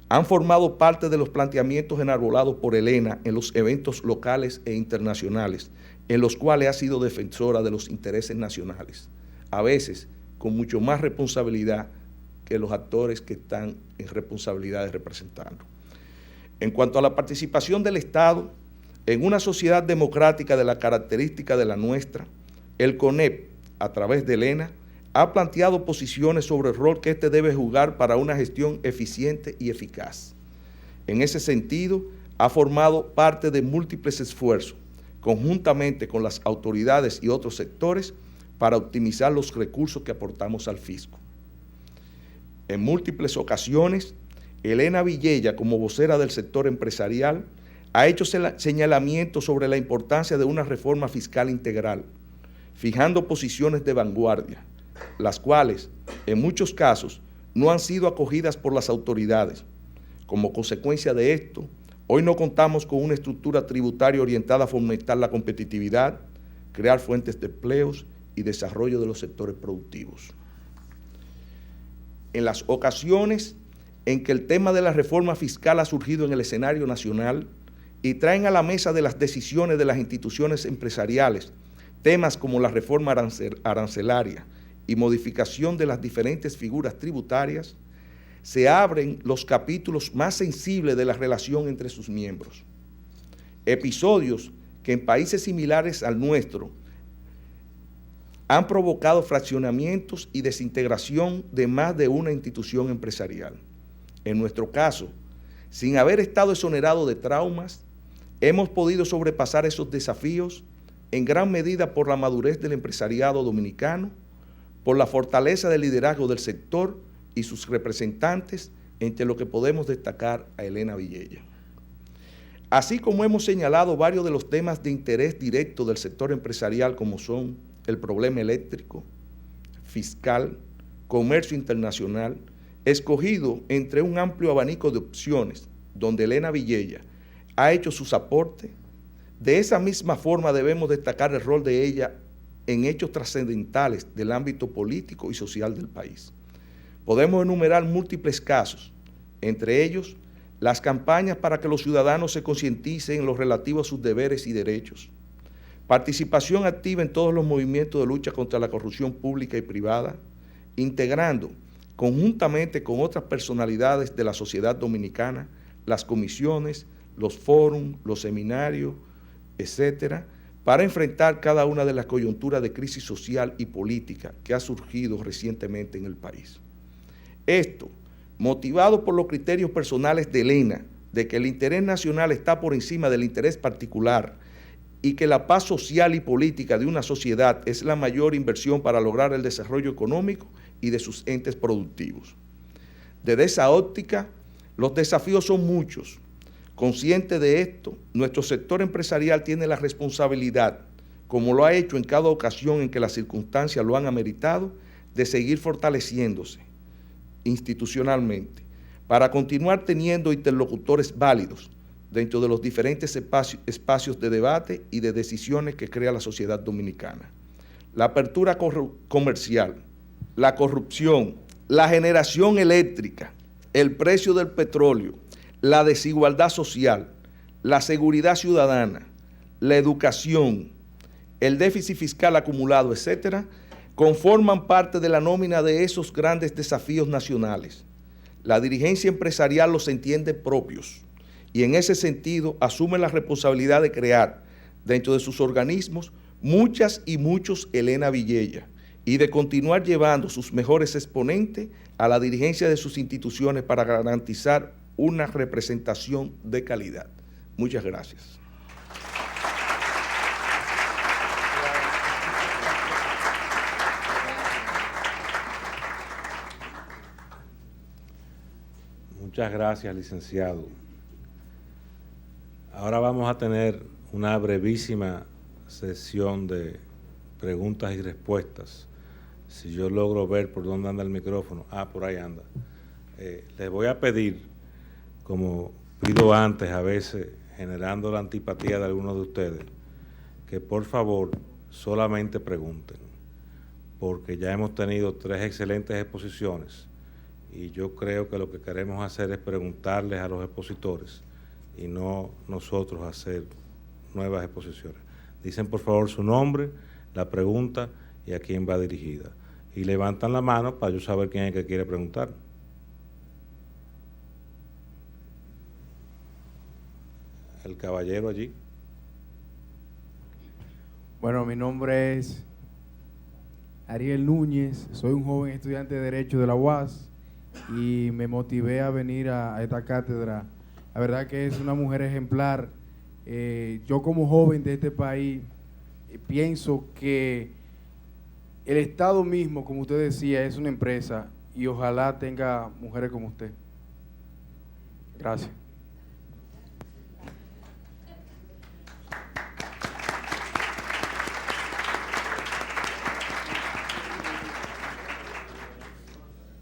han formado parte de los planteamientos enarbolados por Elena en los eventos locales e internacionales, en los cuales ha sido defensora de los intereses nacionales, a veces con mucho más responsabilidad que los actores que están en responsabilidad de representarlo. En cuanto a la participación del Estado, en una sociedad democrática de la característica de la nuestra, el CONEP, a través de Elena, ha planteado posiciones sobre el rol que éste debe jugar para una gestión eficiente y eficaz. En ese sentido, ha formado parte de múltiples esfuerzos, conjuntamente con las autoridades y otros sectores, para optimizar los recursos que aportamos al fisco. En múltiples ocasiones, Elena Vilella, como vocera del sector empresarial, ha hecho señalamientos sobre la importancia de una reforma fiscal integral, fijando posiciones de vanguardia, las cuales, en muchos casos, no han sido acogidas por las autoridades. Como consecuencia de esto, hoy no contamos con una estructura tributaria orientada a fomentar la competitividad, crear fuentes de empleos y desarrollo de los sectores productivos. En las ocasiones en que el tema de la reforma fiscal ha surgido en el escenario nacional y traen a la mesa de las decisiones de las instituciones empresariales temas como la reforma arancelaria y modificación de las diferentes figuras tributarias, se abren los capítulos más sensibles de la relación entre sus miembros. Episodios que en países similares al nuestro han provocado fraccionamientos y desintegración de más de una institución empresarial. En nuestro caso, sin haber estado exonerado de traumas, hemos podido sobrepasar esos desafíos en gran medida por la madurez del empresariado dominicano, por la fortaleza del liderazgo del sector y sus representantes, entre lo que podemos destacar a Elena Villella. Así como hemos señalado varios de los temas de interés directo del sector empresarial, como son el problema eléctrico, fiscal, comercio internacional, escogido entre un amplio abanico de opciones, donde Elena Villella ha hecho sus aportes, de esa misma forma debemos destacar el rol de ella en hechos trascendentales del ámbito político y social del país. Podemos enumerar múltiples casos, entre ellos las campañas para que los ciudadanos se concienticen en lo relativo a sus deberes y derechos, participación activa en todos los movimientos de lucha contra la corrupción pública y privada, integrando conjuntamente con otras personalidades de la sociedad dominicana las comisiones, los fórums, los seminarios, etcétera, para enfrentar cada una de las coyunturas de crisis social y política que ha surgido recientemente en el país. Esto, motivado por los criterios personales de Elena, de que el interés nacional está por encima del interés particular y que la paz social y política de una sociedad es la mayor inversión para lograr el desarrollo económico y de sus entes productivos. Desde esa óptica, los desafíos son muchos. Consciente de esto, nuestro sector empresarial tiene la responsabilidad, como lo ha hecho en cada ocasión en que las circunstancias lo han ameritado, de seguir fortaleciéndose institucionalmente, para continuar teniendo interlocutores válidos dentro de los diferentes espacios de debate y de decisiones que crea la sociedad dominicana. La apertura comercial, la corrupción, la generación eléctrica, el precio del petróleo, la desigualdad social, la seguridad ciudadana, la educación, el déficit fiscal acumulado, etcétera, conforman parte de la nómina de esos grandes desafíos nacionales. La dirigencia empresarial los entiende propios y en ese sentido asume la responsabilidad de crear dentro de sus organismos muchas y muchos Elena Villella y de continuar llevando sus mejores exponentes a la dirigencia de sus instituciones para garantizar una representación de calidad. Muchas gracias. Muchas gracias, licenciado. Ahora vamos a tener una brevísima sesión de preguntas y respuestas. Si yo logro ver por dónde anda el micrófono. Por ahí anda. Les voy a pedir, como pido antes, a veces generando la antipatía de algunos de ustedes, que por favor solamente pregunten, porque ya hemos tenido 3 excelentes exposiciones y yo creo que lo que queremos hacer es preguntarles a los expositores y no nosotros hacer nuevas exposiciones. Dicen por favor su nombre, la pregunta y a quién va dirigida. Y levantan la mano para yo saber quién es el que quiere preguntar. El caballero allí. Bueno, mi nombre es Ariel Núñez, soy un joven estudiante de Derecho de la UAS y me motivé a venir a esta cátedra. La verdad que es una mujer ejemplar. Yo como joven de este país pienso que el Estado mismo, como usted decía, es una empresa y ojalá tenga mujeres como usted. Gracias.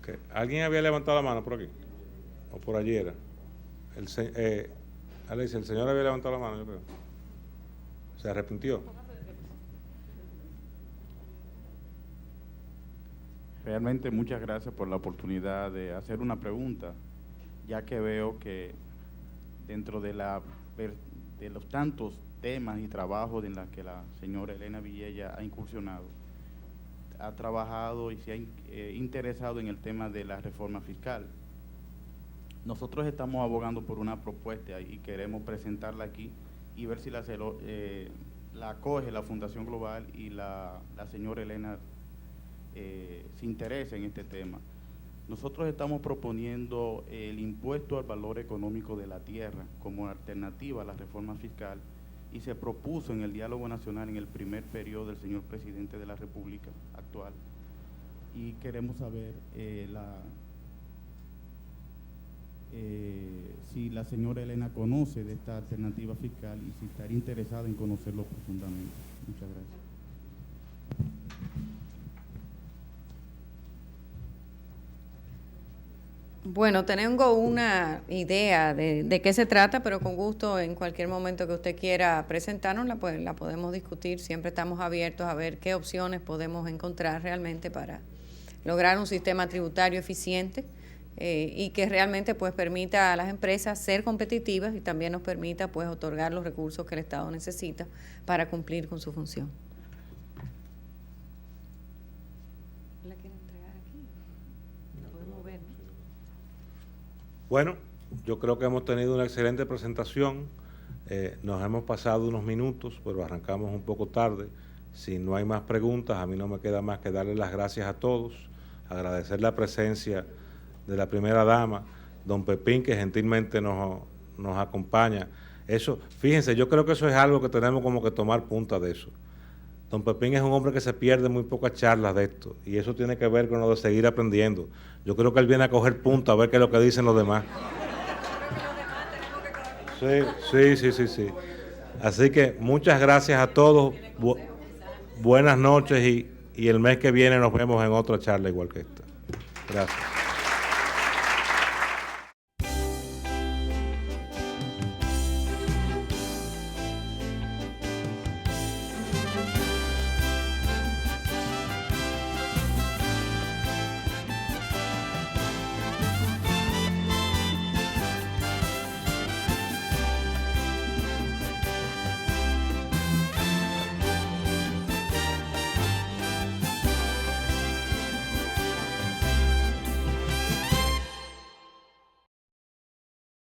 Okay. ¿Alguien había levantado la mano por aquí? ¿O por allí era? Alicia, el señor había levantado la mano, yo creo. ¿Se arrepintió? Realmente muchas gracias por la oportunidad de hacer una pregunta, ya que veo que dentro de los tantos temas y trabajos en los que la señora Elena Villella ha incursionado, ha trabajado y se ha interesado en el tema de la reforma fiscal. Nosotros estamos abogando por una propuesta y queremos presentarla aquí y ver si la acoge la Fundación Global y la señora Elena se interesa en este tema. Nosotros estamos proponiendo el impuesto al valor económico de la tierra como alternativa a la reforma fiscal y se propuso en el diálogo nacional en el primer periodo del señor presidente de la República actual y queremos saber si la señora Elena conoce de esta alternativa fiscal y si estaría interesada en conocerlo profundamente. Muchas gracias. Bueno, tengo una idea de qué se trata, pero con gusto en cualquier momento que usted quiera presentárnosla, pues la podemos discutir. Siempre estamos abiertos a ver qué opciones podemos encontrar realmente para lograr un sistema tributario eficiente y que realmente pues permita a las empresas ser competitivas y también nos permita pues otorgar los recursos que el Estado necesita para cumplir con su función. ¿La quieren entregar aquí? ¿La podemos ver, no? Bueno, yo creo que hemos tenido una excelente presentación. Nos hemos pasado unos minutos, pero arrancamos un poco tarde. Si no hay más preguntas, a mí no me queda más que darle las gracias a todos, agradecer la presencia de la primera dama, don Pepín, que gentilmente nos acompaña. Eso, fíjense, yo creo que eso es algo que tenemos como que tomar punta de eso. Don Pepín es un hombre que se pierde muy pocas charlas de esto, y eso tiene que ver con lo de seguir aprendiendo. Yo creo que él viene a coger punta, a ver qué es lo que dicen los demás. Sí. Así que muchas gracias a todos, buenas noches y el mes que viene nos vemos en otra charla igual que esta. Gracias.